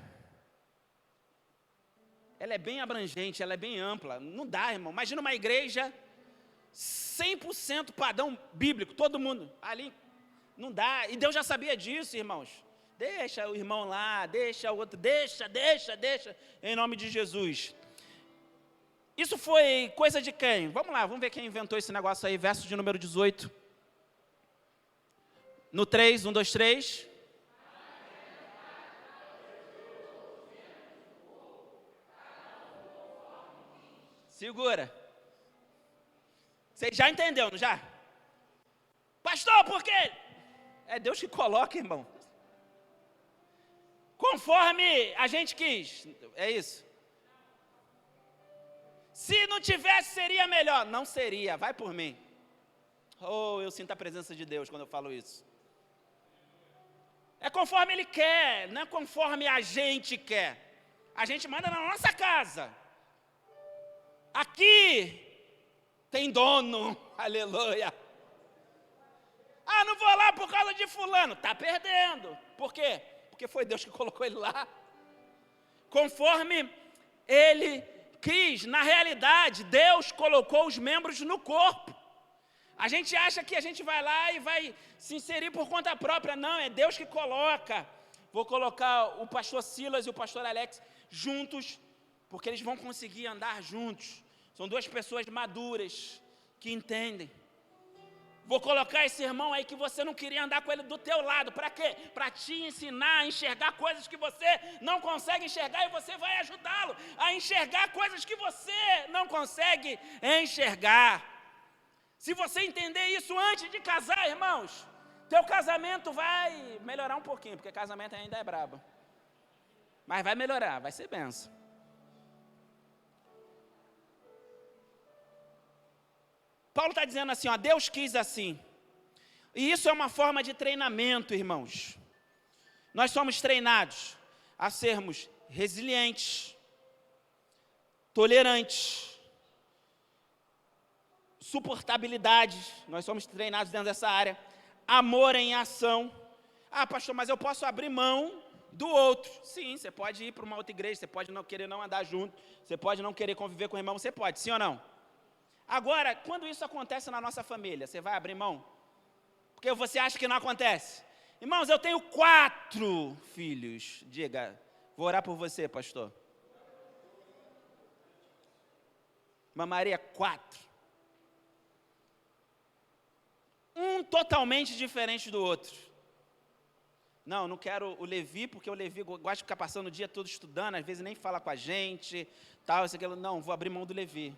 ela é bem abrangente, ela é bem ampla. Não dá, irmão. Imagina uma igreja 100% padrão bíblico, todo mundo ali. Não dá. E Deus já sabia disso, irmãos. Deixa o irmão lá, deixa o outro, deixa, em nome de Jesus. Isso foi coisa de quem? Vamos lá, vamos ver quem inventou esse negócio aí, verso de número 18. No 3, 1, 2, 3. Segura. Você já entendeu, não já? Pastor, por quê? É Deus que coloca, irmão. Conforme a gente quis. É isso. Se não tivesse, seria melhor. Não seria, vai por mim. Eu sinto a presença de Deus quando eu falo isso. É conforme Ele quer, não é conforme a gente quer. A gente manda na nossa casa. Aqui tem dono, aleluia. Não vou lá por causa de fulano. Está perdendo. Por quê? Porque foi Deus que colocou ele lá. Conforme Ele quis, na realidade, Deus colocou os membros no corpo. A gente acha que a gente vai lá e vai se inserir por conta própria. Não, é Deus que coloca. Vou colocar o pastor Silas e o pastor Alex juntos, porque eles vão conseguir andar juntos. São duas pessoas maduras, que entendem. Vou colocar esse irmão aí que você não queria andar com ele do teu lado. Para quê? Para te ensinar a enxergar coisas que você não consegue enxergar, e você vai ajudá-lo a enxergar coisas que você não consegue enxergar. Se você entender isso antes de casar, irmãos, teu casamento vai melhorar um pouquinho, porque casamento ainda é brabo. Mas vai melhorar, vai ser benção. Paulo está dizendo assim, ó, Deus quis assim. E isso é uma forma de treinamento, irmãos. Nós somos treinados a sermos resilientes, tolerantes, suportabilidade, nós somos treinados dentro dessa área, amor em ação. Ah, pastor, mas eu posso abrir mão do outro. Sim, você pode ir para uma outra igreja, você pode não querer não andar junto, você pode não querer conviver com o irmão, você pode, sim ou não? Agora, quando isso acontece na nossa família, você vai abrir mão? Porque você acha que não acontece? Irmãos, eu tenho 4 filhos. Diga, vou orar por você, pastor. Irmã Maria, 4. Um totalmente diferente do outro. Não quero o Levi, porque o Levi gosta de ficar passando o dia todo estudando, às vezes nem fala com a gente, tal, isso, aquilo. Não, vou abrir mão do Levi.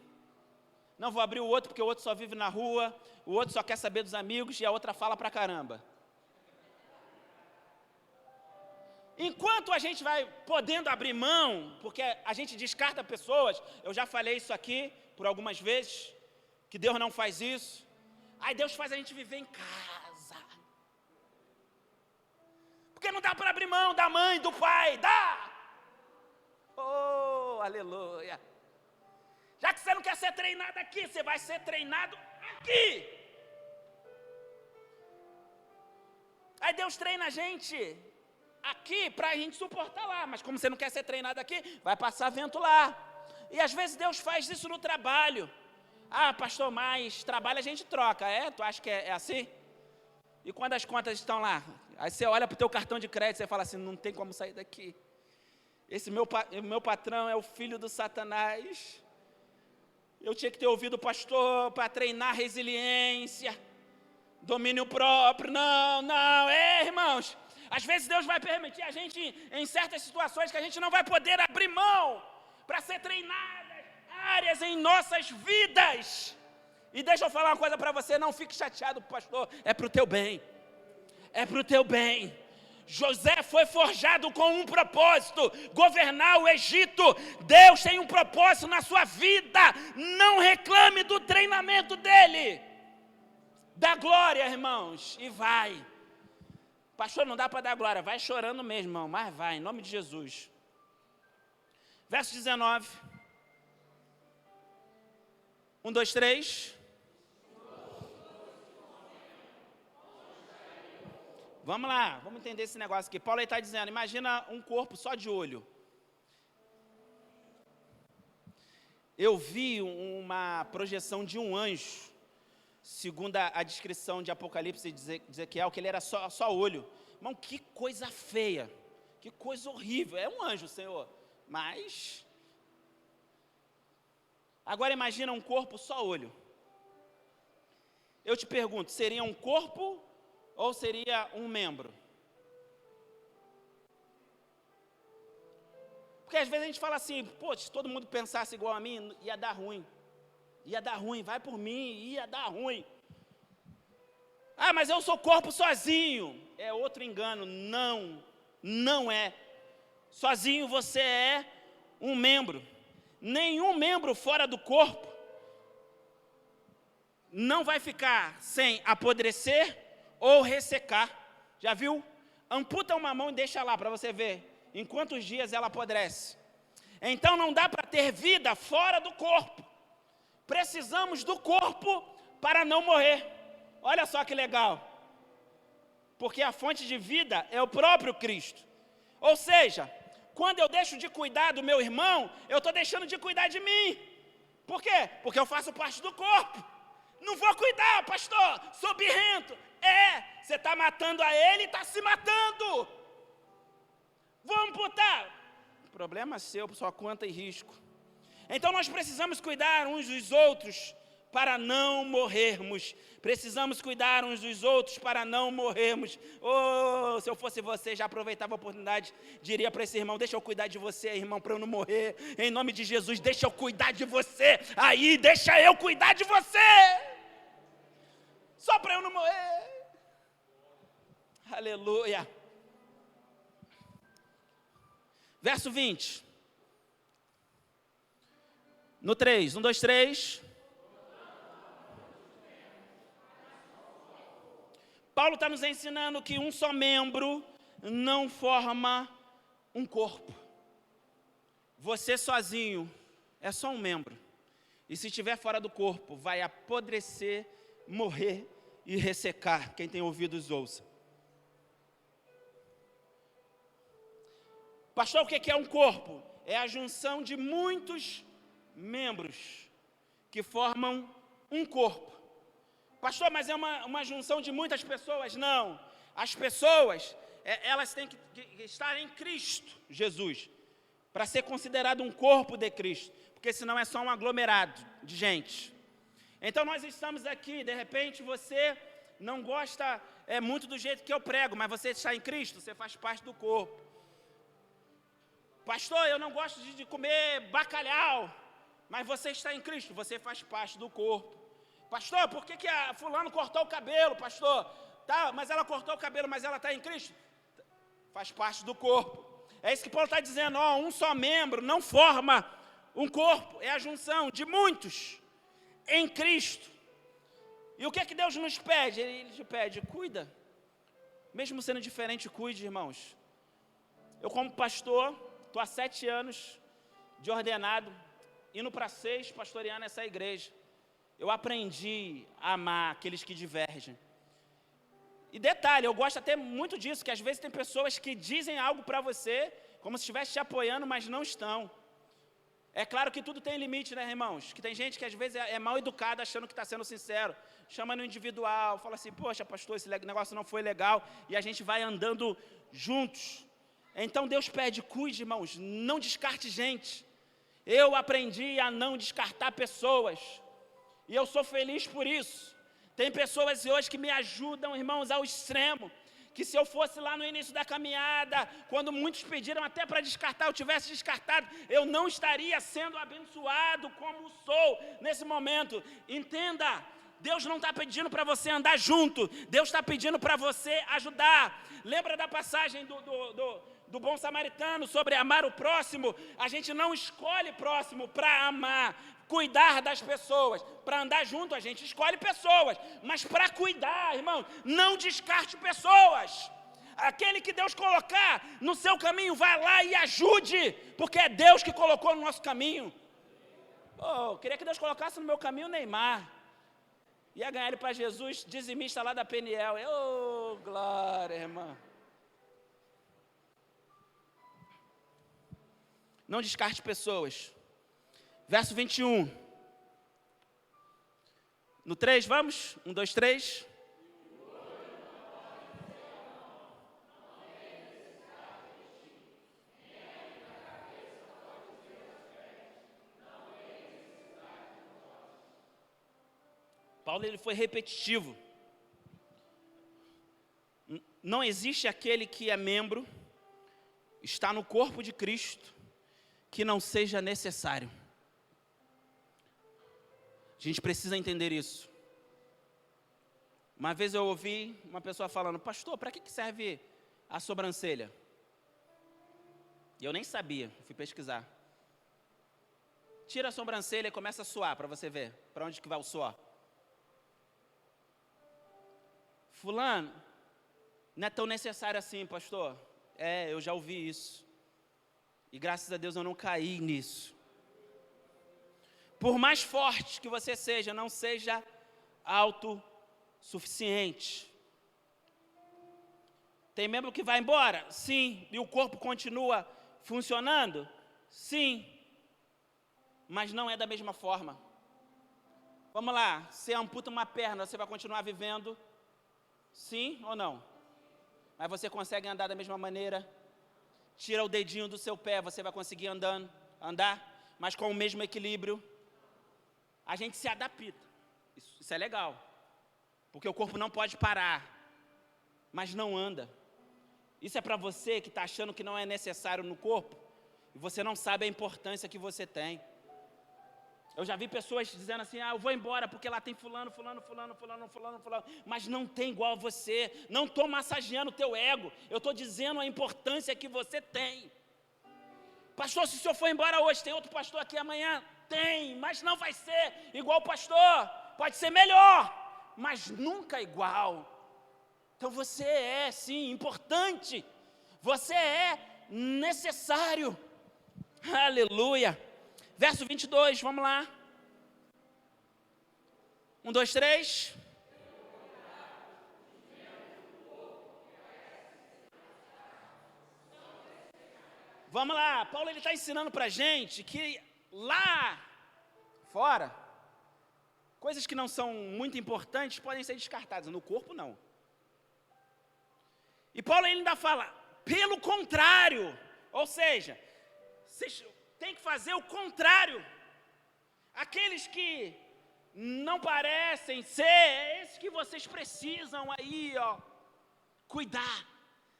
Não, vou abrir o outro, porque o outro só vive na rua, o outro só quer saber dos amigos e a outra fala pra caramba. Enquanto a gente vai podendo abrir mão, porque a gente descarta pessoas, eu já falei isso aqui por algumas vezes, que Deus não faz isso. Aí Deus faz a gente viver em casa. Porque não dá para abrir mão da mãe, do pai, dá! Oh, aleluia! Já que você não quer ser treinado aqui, você vai ser treinado aqui. Aí Deus treina a gente aqui para a gente suportar lá. Mas como você não quer ser treinado aqui, vai passar vento lá. E às vezes Deus faz isso no trabalho. Ah, pastor, mas trabalho a gente troca. Tu acha que é assim? E quando as contas estão lá? Aí você olha para o teu cartão de crédito e fala assim, não tem como sair daqui. Esse meu patrão é o filho do Satanás. Eu tinha que ter ouvido o pastor para treinar resiliência, domínio próprio. Não, irmãos. Às vezes Deus vai permitir a gente, em certas situações, que a gente não vai poder abrir mão para ser treinadas áreas em nossas vidas. E deixa eu falar uma coisa para você, não fique chateado, pastor, é para o teu bem. É para o teu bem. José foi forjado com um propósito, governar o Egito. Deus tem um propósito na sua vida. Não reclame do treinamento dele. Dá glória, irmãos, e vai. Pastor, não dá para dar glória, vai chorando mesmo, irmão, mas vai, em nome de Jesus. Verso 19. 1, 2, 3. Vamos lá, vamos entender esse negócio aqui. Paulo está dizendo, imagina um corpo só de olho. Eu vi uma projeção de um anjo, segundo a descrição de Apocalipse de Ezequiel, que ele era só olho. Irmão, que coisa feia, que coisa horrível. É um anjo, Senhor, mas... Agora imagina um corpo só olho. Eu te pergunto, seria um corpo ou seria um membro? Porque às vezes a gente fala assim, pô, se todo mundo pensasse igual a mim, ia dar ruim. Ia dar ruim, vai por mim, ia dar ruim. Ah, mas eu sou corpo sozinho. É outro engano, não é. Sozinho você é um membro. Nenhum membro fora do corpo não vai ficar sem apodrecer ou ressecar. Já viu? Amputa uma mão e deixa lá para você ver em quantos dias ela apodrece. Então não dá para ter vida fora do corpo. Precisamos do corpo para não morrer. Olha só que legal. Porque a fonte de vida é o próprio Cristo. Ou seja, quando eu deixo de cuidar do meu irmão, eu estou deixando de cuidar de mim. Por quê? Porque eu faço parte do corpo. Não vou cuidar, pastor, sou birrento. Você está matando a ele e está se matando. Vou amputar. Problema seu, sua conta e risco. Então nós precisamos cuidar uns dos outros para não morrermos. Precisamos cuidar uns dos outros para não morrermos. Oh, se eu fosse você, já aproveitava a oportunidade, diria para esse irmão, deixa eu cuidar de você, irmão, para eu não morrer. Em nome de Jesus, deixa eu cuidar de você. Aí, deixa eu cuidar de você. para eu não morrer. Aleluia. Verso 20. No 3, 1, 2, 3. Paulo está nos ensinando que um só membro não forma um corpo. Você sozinho é só um membro. E se estiver fora do corpo, vai apodrecer, morrer e ressecar. Quem tem ouvidos, ouça. Pastor, o que é um corpo? É a junção de muitos membros que formam um corpo. Pastor, mas é uma junção de muitas pessoas? Não. As pessoas, elas têm que estar em Cristo Jesus, para ser considerado um corpo de Cristo, porque senão é só um aglomerado de gente. Então nós estamos aqui, de repente você não gosta muito do jeito que eu prego, mas você está em Cristo, você faz parte do corpo. Pastor, eu não gosto de comer bacalhau, mas você está em Cristo, você faz parte do corpo. Pastor, por que a fulano cortou o cabelo, pastor? Tá, mas ela cortou o cabelo, mas ela está em Cristo? Faz parte do corpo. É isso que Paulo está dizendo, um só membro não forma um corpo, é a junção de muitos em Cristo. E o que é que Deus nos pede? Ele te pede, cuida. Mesmo sendo diferente, cuide, irmãos. Eu como pastor, estou há 7 anos de ordenado, indo para 6, pastoreando essa igreja. Eu aprendi a amar aqueles que divergem. E detalhe, eu gosto até muito disso, que às vezes tem pessoas que dizem algo para você, como se estivesse te apoiando, mas não estão. É claro que tudo tem limite, né, irmãos? Que tem gente que às vezes é mal educada, achando que está sendo sincero. Chama no individual, fala assim, poxa, pastor, esse negócio não foi legal. E a gente vai andando juntos. Então Deus pede, cuide, irmãos, não descarte gente. Eu aprendi a não descartar pessoas. E eu sou feliz por isso. Tem pessoas hoje que me ajudam, irmãos, ao extremo. Que se eu fosse lá no início da caminhada, quando muitos pediram até para descartar, eu tivesse descartado, eu não estaria sendo abençoado como sou nesse momento. Entenda, Deus não está pedindo para você andar junto, Deus está pedindo para você ajudar. Lembra da passagem do bom samaritano sobre amar o próximo? A gente não escolhe próximo para amar, cuidar das pessoas, para andar junto a gente escolhe pessoas, mas para cuidar, irmão, não descarte pessoas. Aquele que Deus colocar no seu caminho, vai lá e ajude, porque é Deus que colocou no nosso caminho. Eu queria que Deus colocasse no meu caminho o Neymar, ia ganhar ele para Jesus, dizimista lá da Peniel. Glória, irmã. Não descarte pessoas. Verso 21. No 3, vamos? 1, 2, 3. Paulo ele foi repetitivo. Não existe aquele que é membro, está no corpo de Cristo, que não seja necessário. A gente precisa entender isso. Uma vez eu ouvi uma pessoa falando, pastor, para que serve a sobrancelha? E eu nem sabia, fui pesquisar. Tira a sobrancelha e começa a suar para você ver para onde que vai o suor. Fulano, não é tão necessário assim, pastor. Eu já ouvi isso. E graças a Deus eu não caí nisso. Por mais forte que você seja, não seja autossuficiente. Tem membro que vai embora? Sim. E o corpo continua funcionando? Sim. Mas não é da mesma forma. Vamos lá, você amputa uma perna, você vai continuar vivendo? Sim ou não? Mas você consegue andar da mesma maneira? Tira o dedinho do seu pé, você vai conseguir andar, mas com o mesmo equilíbrio. A gente se adapta, isso é legal, porque o corpo não pode parar, mas não anda. Isso é para você que está achando que não é necessário no corpo, e você não sabe a importância que você tem. Eu já vi pessoas dizendo assim, eu vou embora porque lá tem fulano, mas não tem igual a você. Não estou massageando o teu ego, eu estou dizendo a importância que você tem. Pastor, se o senhor for embora hoje, tem outro pastor aqui amanhã? Tem, mas não vai ser igual o pastor. Pode ser melhor, mas nunca igual. Então você é, sim, importante. Você é necessário. Aleluia. Verso 22, vamos lá. 1, 2, 3. Vamos lá, Paulo está ensinando para a gente que lá fora, coisas que não são muito importantes podem ser descartadas, no corpo não. E Paulo ainda fala, pelo contrário, ou seja, vocês têm que fazer o contrário. Aqueles que não parecem ser, esses que vocês precisam aí, cuidar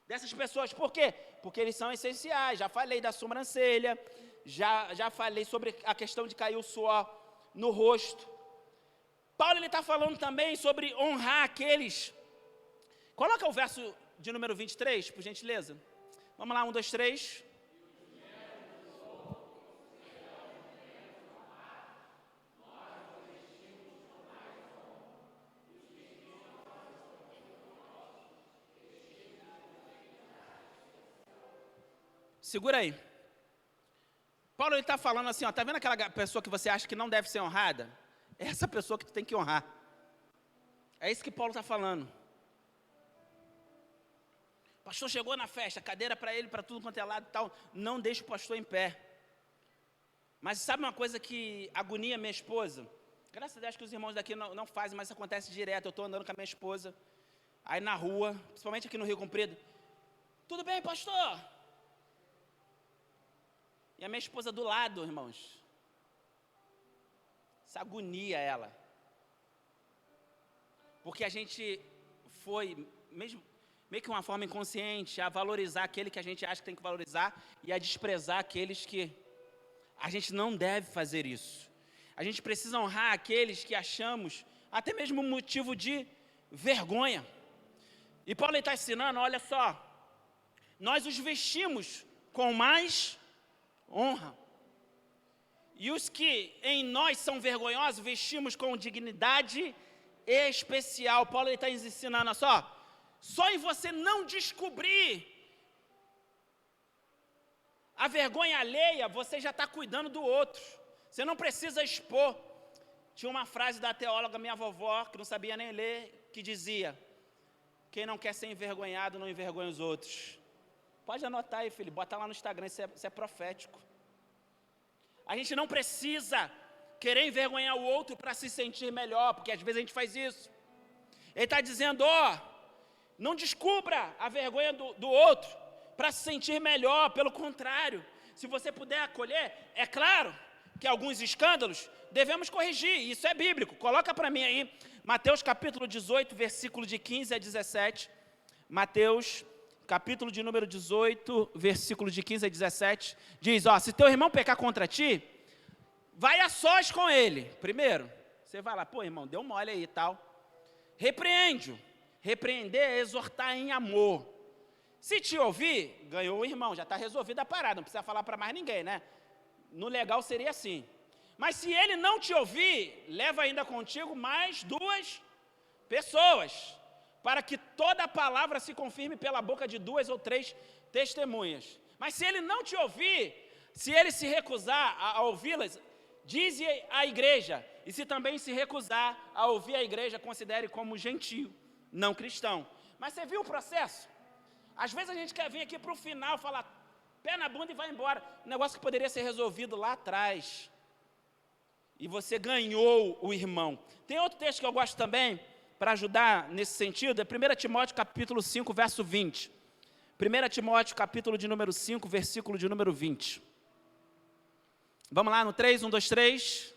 dessas pessoas. Por quê? Porque eles são essenciais. Já falei da sobrancelha, já falei sobre a questão de cair o suor no rosto. Paulo está falando também sobre honrar aqueles. Coloca o verso de número 23, por gentileza. Vamos lá, 1, 2, 3. Segura aí. Paulo está falando assim, tá vendo aquela pessoa que você acha que não deve ser honrada? É essa pessoa que tu tem que honrar. É isso que Paulo está falando. O pastor chegou na festa, cadeira para ele, para tudo quanto é lado e tal. Não deixa o pastor em pé. Mas sabe uma coisa que agonia minha esposa? Graças a Deus que os irmãos daqui não fazem, mas isso acontece direto. Eu estou andando com a minha esposa, aí na rua, principalmente aqui no Rio Comprido. Tudo bem, pastor? E a minha esposa do lado, irmãos. Essa agonia ela. Porque a gente foi, meio que uma forma inconsciente, a valorizar aquele que a gente acha que tem que valorizar e a desprezar aqueles que a gente não deve fazer isso. A gente precisa honrar aqueles que achamos até mesmo motivo de vergonha. E Paulo está ensinando, olha só, nós os vestimos com mais honra. E os que em nós são vergonhosos, vestimos com dignidade especial. Paulo está ensinando, só em você não descobrir a vergonha alheia, você já está cuidando do outro. Você não precisa expor. Tinha uma frase da teóloga, minha vovó, que não sabia nem ler, que dizia, quem não quer ser envergonhado, não envergonha os outros. Pode anotar aí, filho, bota lá no Instagram, isso é profético. A gente não precisa querer envergonhar o outro para se sentir melhor, porque às vezes a gente faz isso. Ele está dizendo, não descubra a vergonha do outro para se sentir melhor, pelo contrário. Se você puder acolher, é claro que alguns escândalos devemos corrigir, isso é bíblico. Coloca para mim aí, Mateus capítulo 18, versículo de 15 a 17. Mateus capítulo de número 18, versículo de 15 a 17, diz, se teu irmão pecar contra ti, vai a sós com ele. Primeiro, você vai lá, irmão, deu mole aí e tal. Repreende-o. Repreender é exortar em amor. Se te ouvir, ganhou o irmão, já está resolvida a parada, não precisa falar para mais ninguém, né? No legal seria assim. Mas se ele não te ouvir, leva ainda contigo mais 2 pessoas, para que toda a palavra se confirme pela boca de 2 ou 3 testemunhas. Mas se ele não te ouvir, se ele se recusar a ouvi-las, dize à igreja. E se também se recusar a ouvir a igreja, considere como gentio, não cristão. Mas você viu o processo? Às vezes a gente quer vir aqui para o final, falar pé na bunda e vai embora. Um negócio que poderia ser resolvido lá atrás. E você ganhou o irmão. Tem outro texto que eu gosto também, para ajudar nesse sentido, é 1 Timóteo capítulo 5, verso 20. 1 Timóteo capítulo de número 5, versículo de número 20. Vamos lá no 3, 1, 2, 3.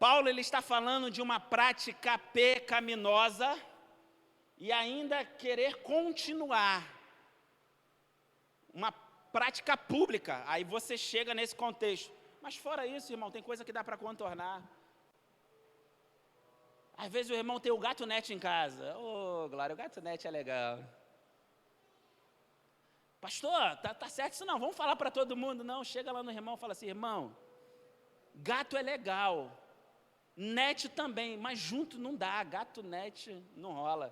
Paulo ele está falando de uma prática pecaminosa e ainda querer continuar uma prática pública, aí você chega nesse contexto. Mas fora isso, irmão, tem coisa que dá para contornar. Às vezes o irmão tem o gatunete em casa. Ô, Glória, o gatunete é legal. Pastor, tá certo isso não, vamos falar para todo mundo. Não, chega lá no irmão e fala assim, irmão, gato é legal, net também, mas junto não dá, gato, net não rola.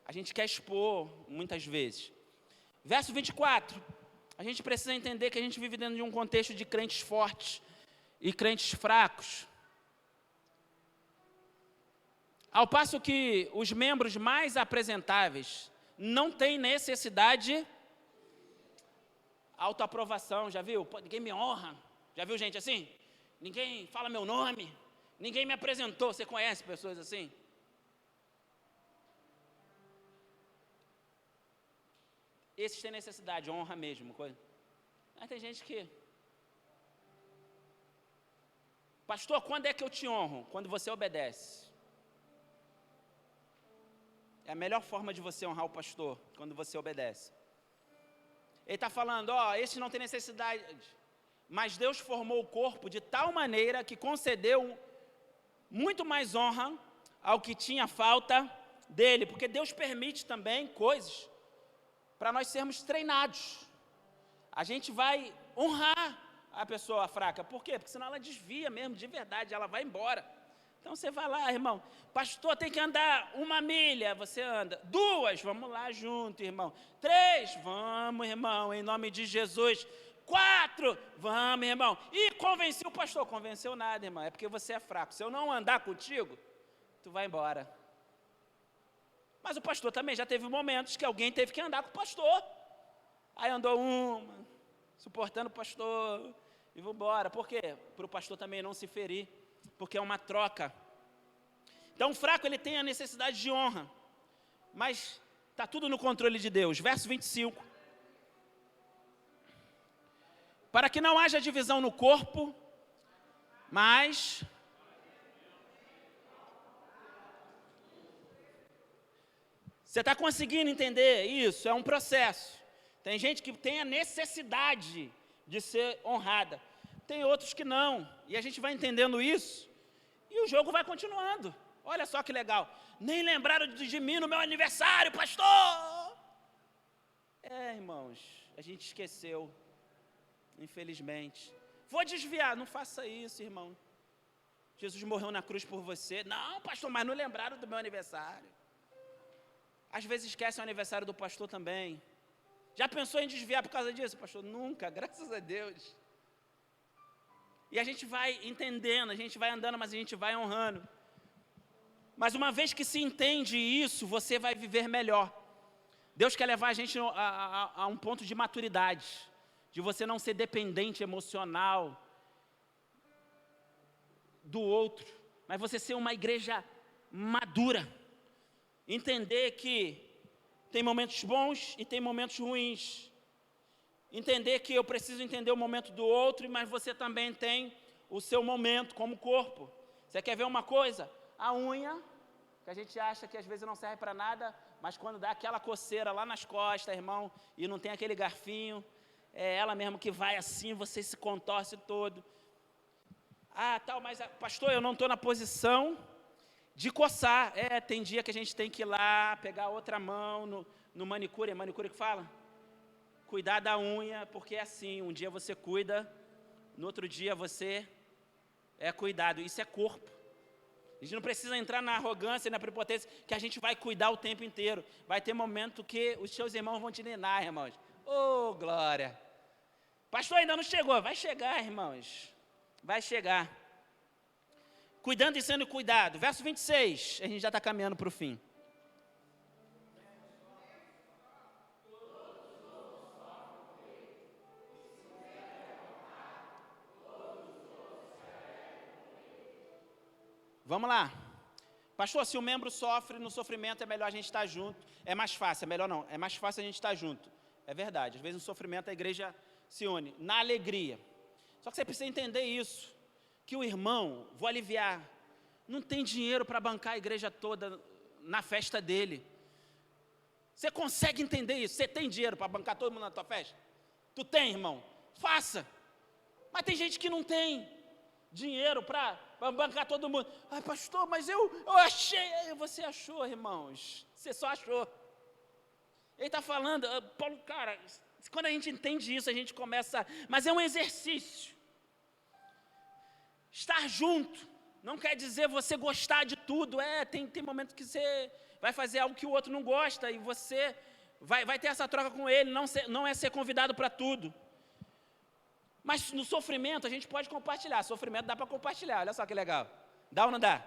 A gente quer expor muitas vezes. Verso 24, a gente precisa entender que a gente vive dentro de um contexto de crentes fortes e crentes fracos. Ao passo que os membros mais apresentáveis não têm necessidade de autoaprovação, já viu? Pô, ninguém me honra, já viu gente assim? Ninguém fala meu nome, ninguém me apresentou, você conhece pessoas assim? Esses têm necessidade, honra mesmo. Mas tem gente que... Pastor, quando é que eu te honro? Quando você obedece. É a melhor forma de você honrar o pastor, quando você obedece. Ele está falando, esse não tem necessidade, mas Deus formou o corpo de tal maneira que concedeu muito mais honra ao que tinha falta dele, porque Deus permite também coisas para nós sermos treinados. A gente vai honrar a pessoa fraca. Por quê? Porque senão ela desvia mesmo, de verdade, ela vai embora. Então você vai lá, irmão, pastor, tem que andar 1 milha, você anda 2, vamos lá junto, irmão. 3, vamos, irmão, em nome de Jesus. 4, vamos, irmão. E convenceu o pastor, convenceu nada, irmão, é porque você é fraco. Se eu não andar contigo, tu vai embora. Mas o pastor também já teve momentos que alguém teve que andar com o pastor. Aí andou suportando o pastor e vou embora. Por quê? Para o pastor também não se ferir, porque é uma troca. Então o fraco ele tem a necessidade de honra, mas está tudo no controle de Deus. Verso 25. Para que não haja divisão no corpo, mas... Você está conseguindo entender isso? É um processo. Tem gente que tem a necessidade de ser honrada. Tem outros que não. E a gente vai entendendo isso. E o jogo vai continuando. Olha só que legal. Nem lembraram de mim no meu aniversário, pastor! Irmãos, a gente esqueceu. Infelizmente. Vou desviar. Não faça isso, irmão. Jesus morreu na cruz por você. Não, pastor, mas não lembraram do meu aniversário. Às vezes esquecem o aniversário do pastor também. Já pensou em desviar por causa disso, pastor? Nunca, graças a Deus. E a gente vai entendendo, a gente vai andando, mas a gente vai honrando. Mas uma vez que se entende isso, você vai viver melhor. Deus quer levar a gente a um ponto de maturidade, de você não ser dependente emocional do outro, mas você ser uma igreja madura. Entender que tem momentos bons e tem momentos ruins. Entender que eu preciso entender o momento do outro, mas você também tem o seu momento como corpo. Você quer ver uma coisa? A unha, que a gente acha que às vezes não serve para nada, mas quando dá aquela coceira lá nas costas, irmão, e não tem aquele garfinho, é ela mesmo que vai assim, você se contorce todo. Mas pastor, eu não estou na posição de coçar. Tem dia que a gente tem que ir lá, pegar outra mão no manicure. É manicure que fala? Cuidar da unha, porque é assim, um dia você cuida, no outro dia você é cuidado. Isso é corpo. A gente não precisa entrar na arrogância e na prepotência que a gente vai cuidar o tempo inteiro. Vai ter momento que os seus irmãos vão te ninar, irmãos. Oh, glória! Pastor, ainda não chegou. Vai chegar, irmãos. Vai chegar. Cuidando e sendo cuidado. Verso 26, a gente já está caminhando para o fim. Vamos lá. Pastor, se o membro sofre, no sofrimento é melhor a gente estar junto. É mais fácil, é melhor não. É mais fácil a gente estar junto. É verdade. Às vezes no sofrimento a igreja se une. Na alegria. Só que você precisa entender isso. Que o irmão, vou aliviar não tem dinheiro para bancar a igreja toda na festa dele. Você consegue entender isso? Você tem dinheiro para bancar todo mundo na tua festa? Tu tem, irmão? Faça. Mas tem gente que não tem dinheiro para bancar todo mundo. Ai, pastor, mas eu achei. Você achou, irmãos? Você só achou. Ele está falando, Paulo, cara, quando a gente entende isso, a gente começa. Mas é um exercício. Estar junto não quer dizer você gostar de tudo. Tem momento que você vai fazer algo que o outro não gosta e você vai ter essa troca com ele. Não é ser convidado para tudo. Mas no sofrimento a gente pode compartilhar. Sofrimento dá para compartilhar, olha só que legal. Dá ou não dá?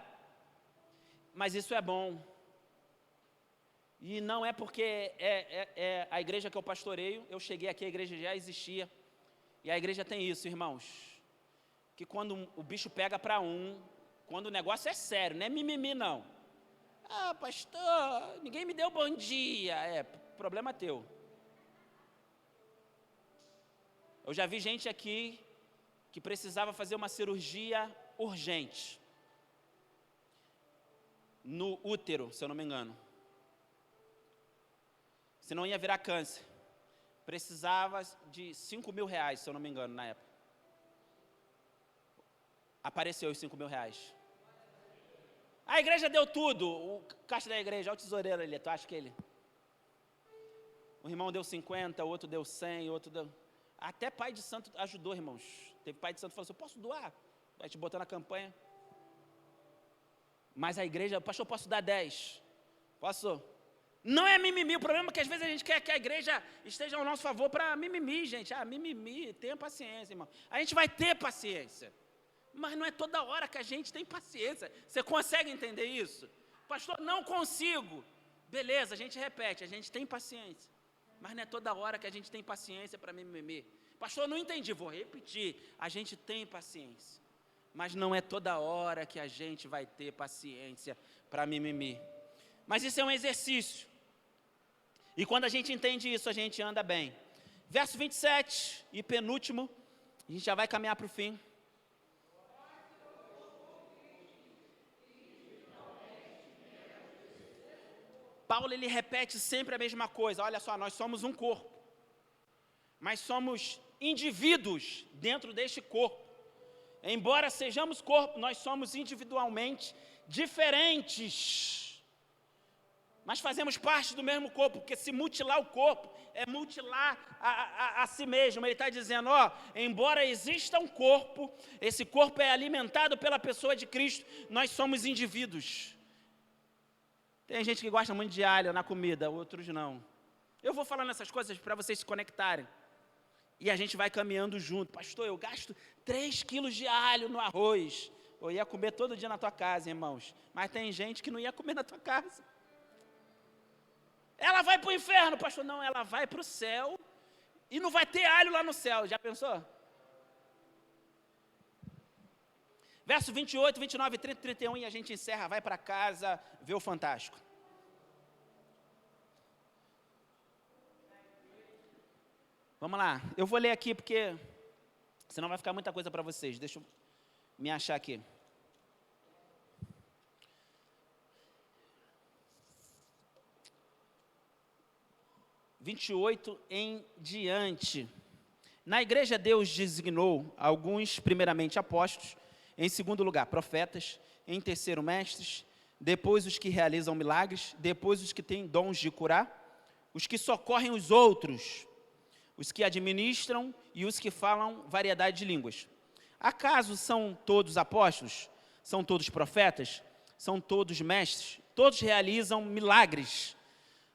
Mas isso é bom. E não é porque a igreja que eu pastoreio, eu cheguei aqui, a igreja já existia. E a igreja tem isso, irmãos. Que quando o bicho pega para quando o negócio é sério, não é mimimi não. Ah, pastor, ninguém me deu bom dia. Problema teu. Eu já vi gente aqui que precisava fazer uma cirurgia urgente. No útero, se eu não me engano. Senão ia virar câncer. Precisava de 5 mil reais, se eu não me engano, na época. Apareceu os 5 mil reais. A igreja deu tudo. O caixa da igreja, olha o tesoureiro ali, tu acha que ele? O irmão deu 50, o outro deu 100, o outro deu... Até pai de santo ajudou, irmãos. Teve pai de santo que falou assim, eu posso doar? Vai te botar na campanha. Mas a igreja, pastor, posso dar 10? Posso? Não é mimimi, o problema é que às vezes a gente quer que a igreja esteja ao nosso favor para mimimi, gente. Mimimi, tenha paciência, irmão. A gente vai ter paciência. Mas não é toda hora que a gente tem paciência. Você consegue entender isso? Pastor, não consigo. Beleza, a gente repete, a gente tem paciência. Mas não é toda hora que a gente tem paciência para mimimi. Pastor, não entendi, vou repetir. A gente tem paciência. Mas não é toda hora que a gente vai ter paciência para mimimi. Mas isso é um exercício. E quando a gente entende isso, a gente anda bem. Verso 27 e penúltimo, a gente já vai caminhar para o fim. Paulo, ele repete sempre a mesma coisa. Olha só, nós somos um corpo. Mas somos indivíduos dentro deste corpo. Embora sejamos corpo, nós somos individualmente diferentes. Mas fazemos parte do mesmo corpo, porque se mutilar o corpo é mutilar a si mesmo. Ele está dizendo, embora exista um corpo, esse corpo é alimentado pela pessoa de Cristo, nós somos indivíduos. Tem gente que gosta muito de alho na comida, outros não. Eu vou falando essas coisas para vocês se conectarem. E a gente vai caminhando junto. Pastor, eu gasto 3 quilos de alho no arroz. Eu ia comer todo dia na tua casa, irmãos. Mas tem gente que não ia comer na tua casa. Ela vai para o inferno, pastor. Não, ela vai para o céu e não vai ter alho lá no céu. Já pensou? Verso 28, 29, 30, 31 e a gente encerra, vai para casa, vê o Fantástico. Vamos lá, eu vou ler aqui porque senão vai ficar muita coisa para vocês. Deixa eu me achar aqui. (28) em diante. Na igreja Deus designou alguns, primeiramente apóstolos, em segundo lugar profetas, em terceiro mestres, depois os que realizam milagres, depois os que têm dons de curar, os que socorrem os outros, os que administram e os que falam variedade de línguas. Acaso são todos apóstolos? São todos profetas? São todos mestres? Todos realizam milagres?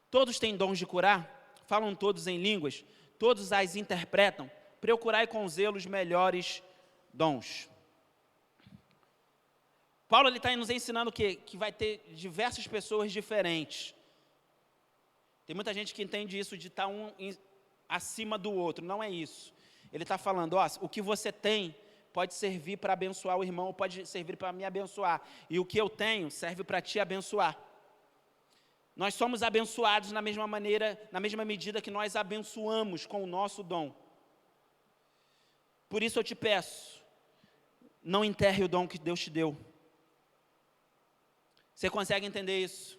Todos têm dons de curar? Falam todos em línguas? Todos as interpretam? Procurai com zelo os melhores dons. Paulo está nos ensinando que vai ter diversas pessoas diferentes. Tem muita gente que entende isso de estar acima do outro. Não é isso. Ele está falando, o que você tem pode servir para abençoar o irmão, pode servir para me abençoar. E o que eu tenho serve para te abençoar. Nós somos abençoados na mesma maneira, na mesma medida que nós abençoamos com o nosso dom. Por isso eu te peço, não enterre o dom que Deus te deu. Você consegue entender isso?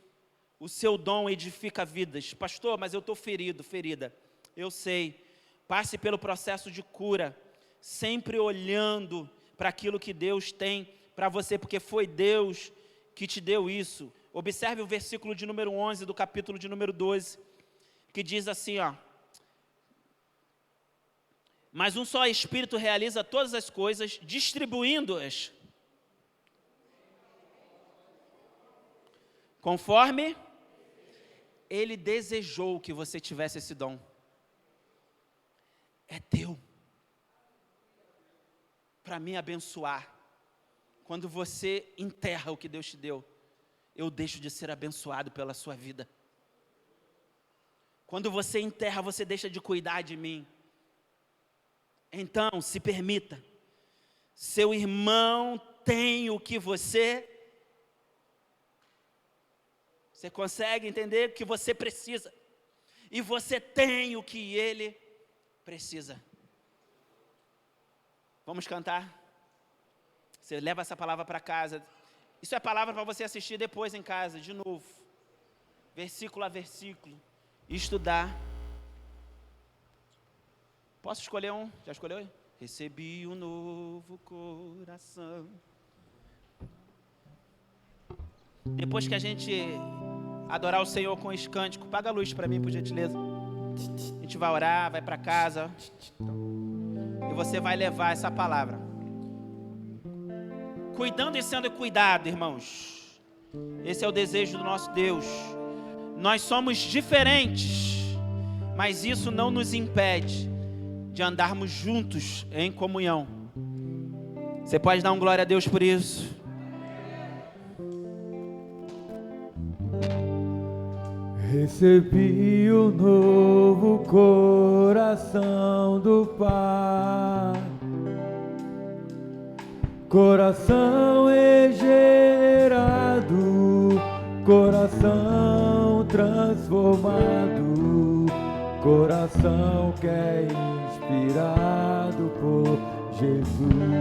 O seu dom edifica vidas. Pastor, mas eu estou ferido, ferida. Eu sei. Passe pelo processo de cura, sempre olhando para aquilo que Deus tem para você, porque foi Deus que te deu isso. Observe o versículo de número 11 do capítulo de número 12, que diz assim, ó: mas um só Espírito realiza todas as coisas, distribuindo-as conforme Ele desejou que você tivesse esse dom. É teu, para me abençoar. Quando você enterra o que Deus te deu, eu deixo de ser abençoado pela sua vida. Quando você enterra, você deixa de cuidar de mim. Então, se permita. Seu irmão tem o que você consegue entender o que você precisa. E você tem o que ele precisa. Vamos cantar? Você leva essa palavra para casa. Isso é palavra para você assistir depois em casa, de novo. Versículo a versículo. Estudar. Posso escolher um? Já escolheu aí? Recebi um novo coração. Depois que a gente adorar o Senhor com esse cântico, paga a luz para mim, por gentileza. A gente vai orar, vai para casa. E você vai levar essa palavra. Cuidando e sendo cuidado, irmãos. Esse é o desejo do nosso Deus. Nós somos diferentes, mas isso não nos impede de andarmos juntos em comunhão. Você pode dar um glória a Deus por isso? Recebi o novo coração do Pai, coração regenerado, coração transformado, coração que é inspirado por Jesus.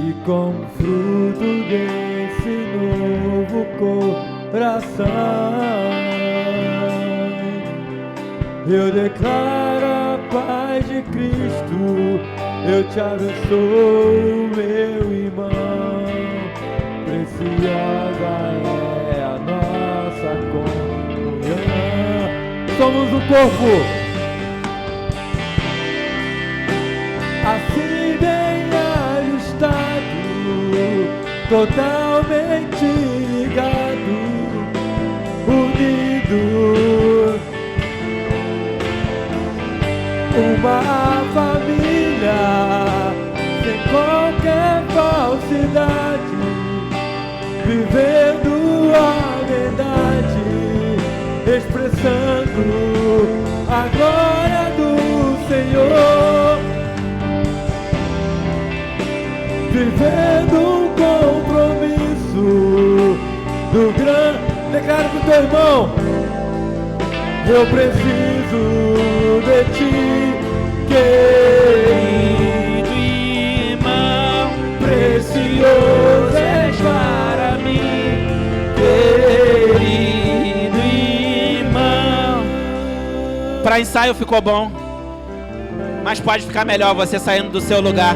E como fruto desse novo coração, eu declaro a paz de Cristo. Eu te abençoo, meu irmão. Preciosa é a nossa comunhão. Somos o corpo, assim bem ajustado, totalmente ligado, unido, uma família sem qualquer falsidade, vivendo a verdade, expressando a glória do Senhor, vivendo um compromisso do grande. Declara pro teu irmão: eu preciso de ti, querido irmão, precioso és para mim, querido irmão. Para ensaio ficou bom, mas pode ficar melhor você saindo do seu lugar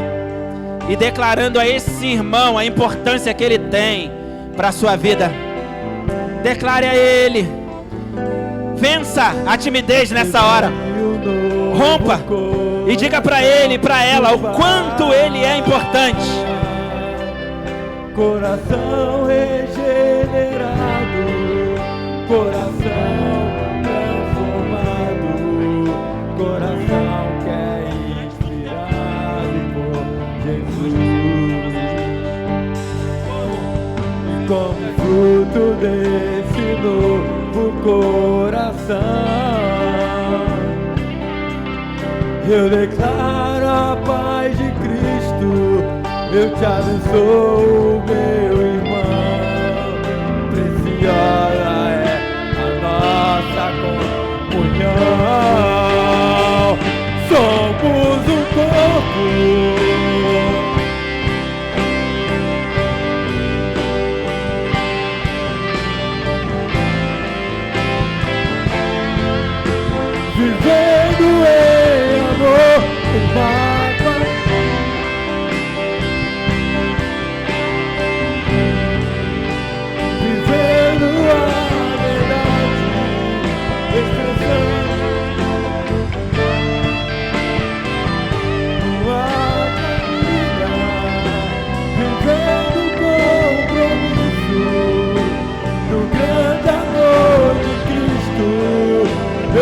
e declarando a esse irmão a importância que ele tem para a sua vida. Declare a ele. Vença a timidez nessa hora. Rompa e diga para ele e para ela o quanto ele é importante. Coração regenerado, coração transformado, coração que é inspirado por Jesus. E como fruto desse novo coração, eu declaro a paz de Cristo. Eu te abençoo, meu irmão. Preciosa é a nossa comunhão. Somos um corpo,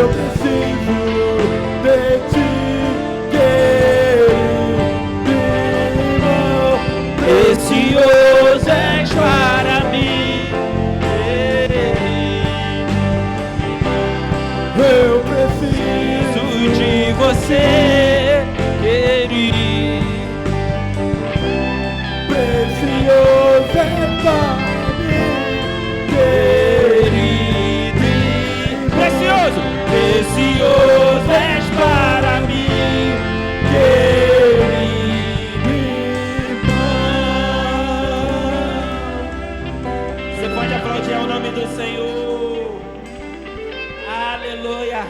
eu preciso de ti, querido irmão. Precioso és para mim. Eu preciso De você, querido. precioso é para mim, querido irmão. Precioso, precioso és para mim, querido irmão. Você pode aplaudir ao nome do Senhor. Aleluia.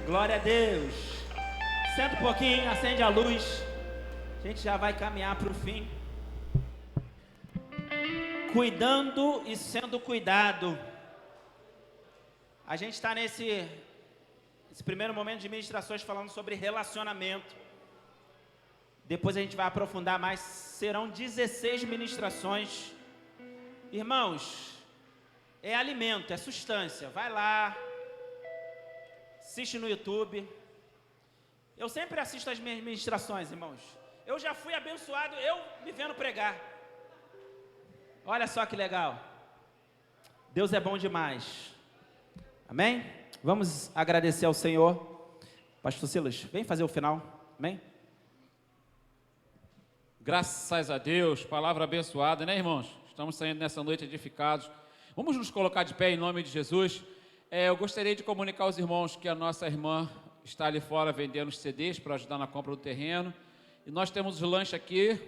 Glória a Deus. Senta um pouquinho, acende a luz. A gente já vai caminhar para o fim. Cuidando e sendo cuidado. A gente está nesse primeiro momento de ministrações falando sobre relacionamento. Depois a gente vai aprofundar mais. Serão 16 ministrações. Irmãos, é alimento, é substância. Vai lá, assiste no YouTube. Eu sempre assisto as minhas ministrações, irmãos. Eu já fui abençoado, eu me vendo pregar. Olha só que legal. Deus é bom demais. Amém? Vamos agradecer ao Senhor. Pastor Silas, vem fazer o final. Amém? Graças a Deus, palavra abençoada, né, irmãos? Estamos saindo nessa noite edificados. Vamos nos colocar de pé em nome de Jesus. Eu gostaria de comunicar aos irmãos que a nossa irmã está ali fora vendendo os CDs para ajudar na compra do terreno. E nós temos o lanche aqui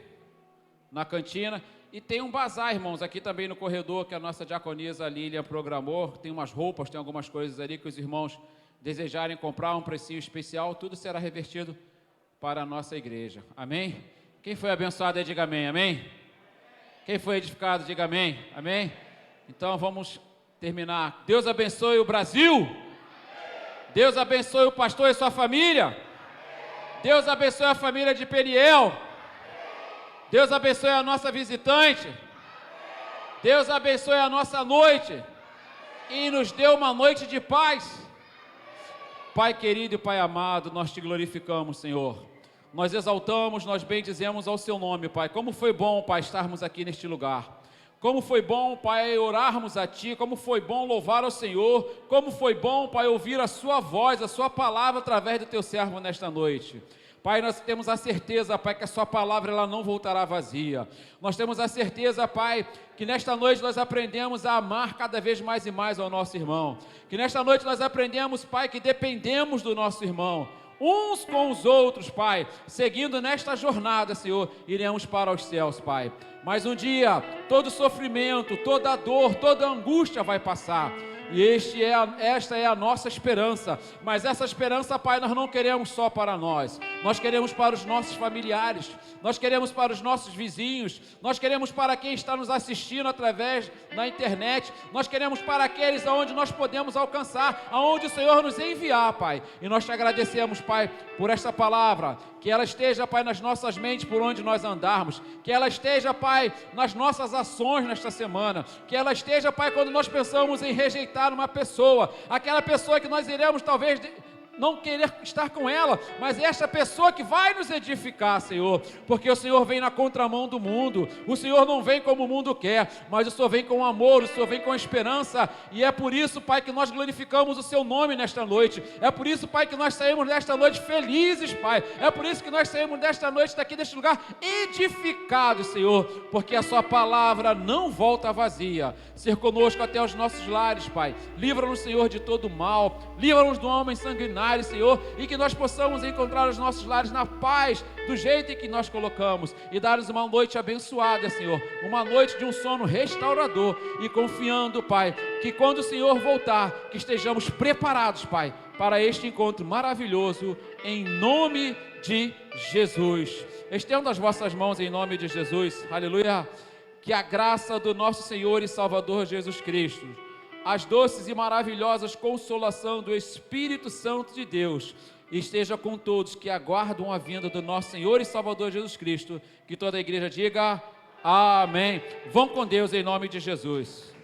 na cantina. E tem um bazar, irmãos, aqui também no corredor que a nossa diaconisa Lilian programou. Tem umas roupas, tem algumas coisas ali que os irmãos desejarem comprar, um precinho especial. Tudo será revertido para a nossa igreja. Amém? Quem foi abençoado, diga amém. Amém? Quem foi edificado, diga amém. Amém? Então vamos terminar. Deus abençoe o Brasil. Deus abençoe o pastor e sua família. Deus abençoe a família de Peniel. Deus abençoe a nossa visitante. Deus abençoe a nossa noite. E nos dê uma noite de paz. Pai querido e Pai amado, nós te glorificamos, Senhor. Nós exaltamos, nós bendizemos ao seu nome, Pai. Como foi bom, Pai, estarmos aqui neste lugar. Como foi bom, Pai, orarmos a Ti. Como foi bom louvar ao Senhor. Como foi bom, Pai, ouvir a Sua voz, a Sua palavra através do Teu servo nesta noite. Pai, nós temos a certeza, Pai, que a Sua palavra ela não voltará vazia. Nós temos a certeza, Pai, que nesta noite nós aprendemos a amar cada vez mais e mais ao nosso irmão. Que nesta noite nós aprendemos, Pai, que dependemos do nosso irmão. Uns com os outros, Pai, seguindo nesta jornada, Senhor, iremos para os céus, Pai. Mas um dia, todo sofrimento, toda dor, toda angústia vai passar. E esta é a nossa esperança. Mas essa esperança, Pai, nós não queremos só para nós. Nós queremos para os nossos familiares. Nós queremos para os nossos vizinhos. Nós queremos para quem está nos assistindo através da internet. Nós queremos para aqueles aonde nós podemos alcançar, aonde o Senhor nos enviar, Pai. E nós te agradecemos, Pai, por esta palavra. Que ela esteja, Pai, nas nossas mentes por onde nós andarmos. Que ela esteja, Pai, nas nossas ações nesta semana. Que ela esteja, Pai, quando nós pensamos em rejeitar uma pessoa. Aquela pessoa que nós iremos, talvez, não querer estar com ela, mas esta pessoa que vai nos edificar, Senhor, porque o Senhor vem na contramão do mundo, o Senhor não vem como o mundo quer, mas o Senhor vem com amor, o Senhor vem com esperança, e é por isso, Pai, que nós glorificamos o Seu nome nesta noite, é por isso, Pai, que nós saímos desta noite felizes, Pai, é por isso que nós saímos desta noite daqui deste lugar edificados, Senhor, porque a Sua palavra não volta vazia. Ser conosco até os nossos lares, Pai, livra-nos, Senhor, de todo mal, livra-nos do homem sanguinário, Senhor, e que nós possamos encontrar os nossos lares na paz, do jeito em que nós colocamos, e dar-nos uma noite abençoada, Senhor, uma noite de um sono restaurador, e confiando, Pai, que quando o Senhor voltar, que estejamos preparados, Pai, para este encontro maravilhoso, em nome de Jesus. Estenda as vossas mãos em nome de Jesus, aleluia. Que a graça do nosso Senhor e Salvador Jesus Cristo, as doces e maravilhosas consolação do Espírito Santo de Deus esteja com todos que aguardam a vinda do nosso Senhor e Salvador Jesus Cristo. Que toda a igreja diga amém. Vão com Deus em nome de Jesus.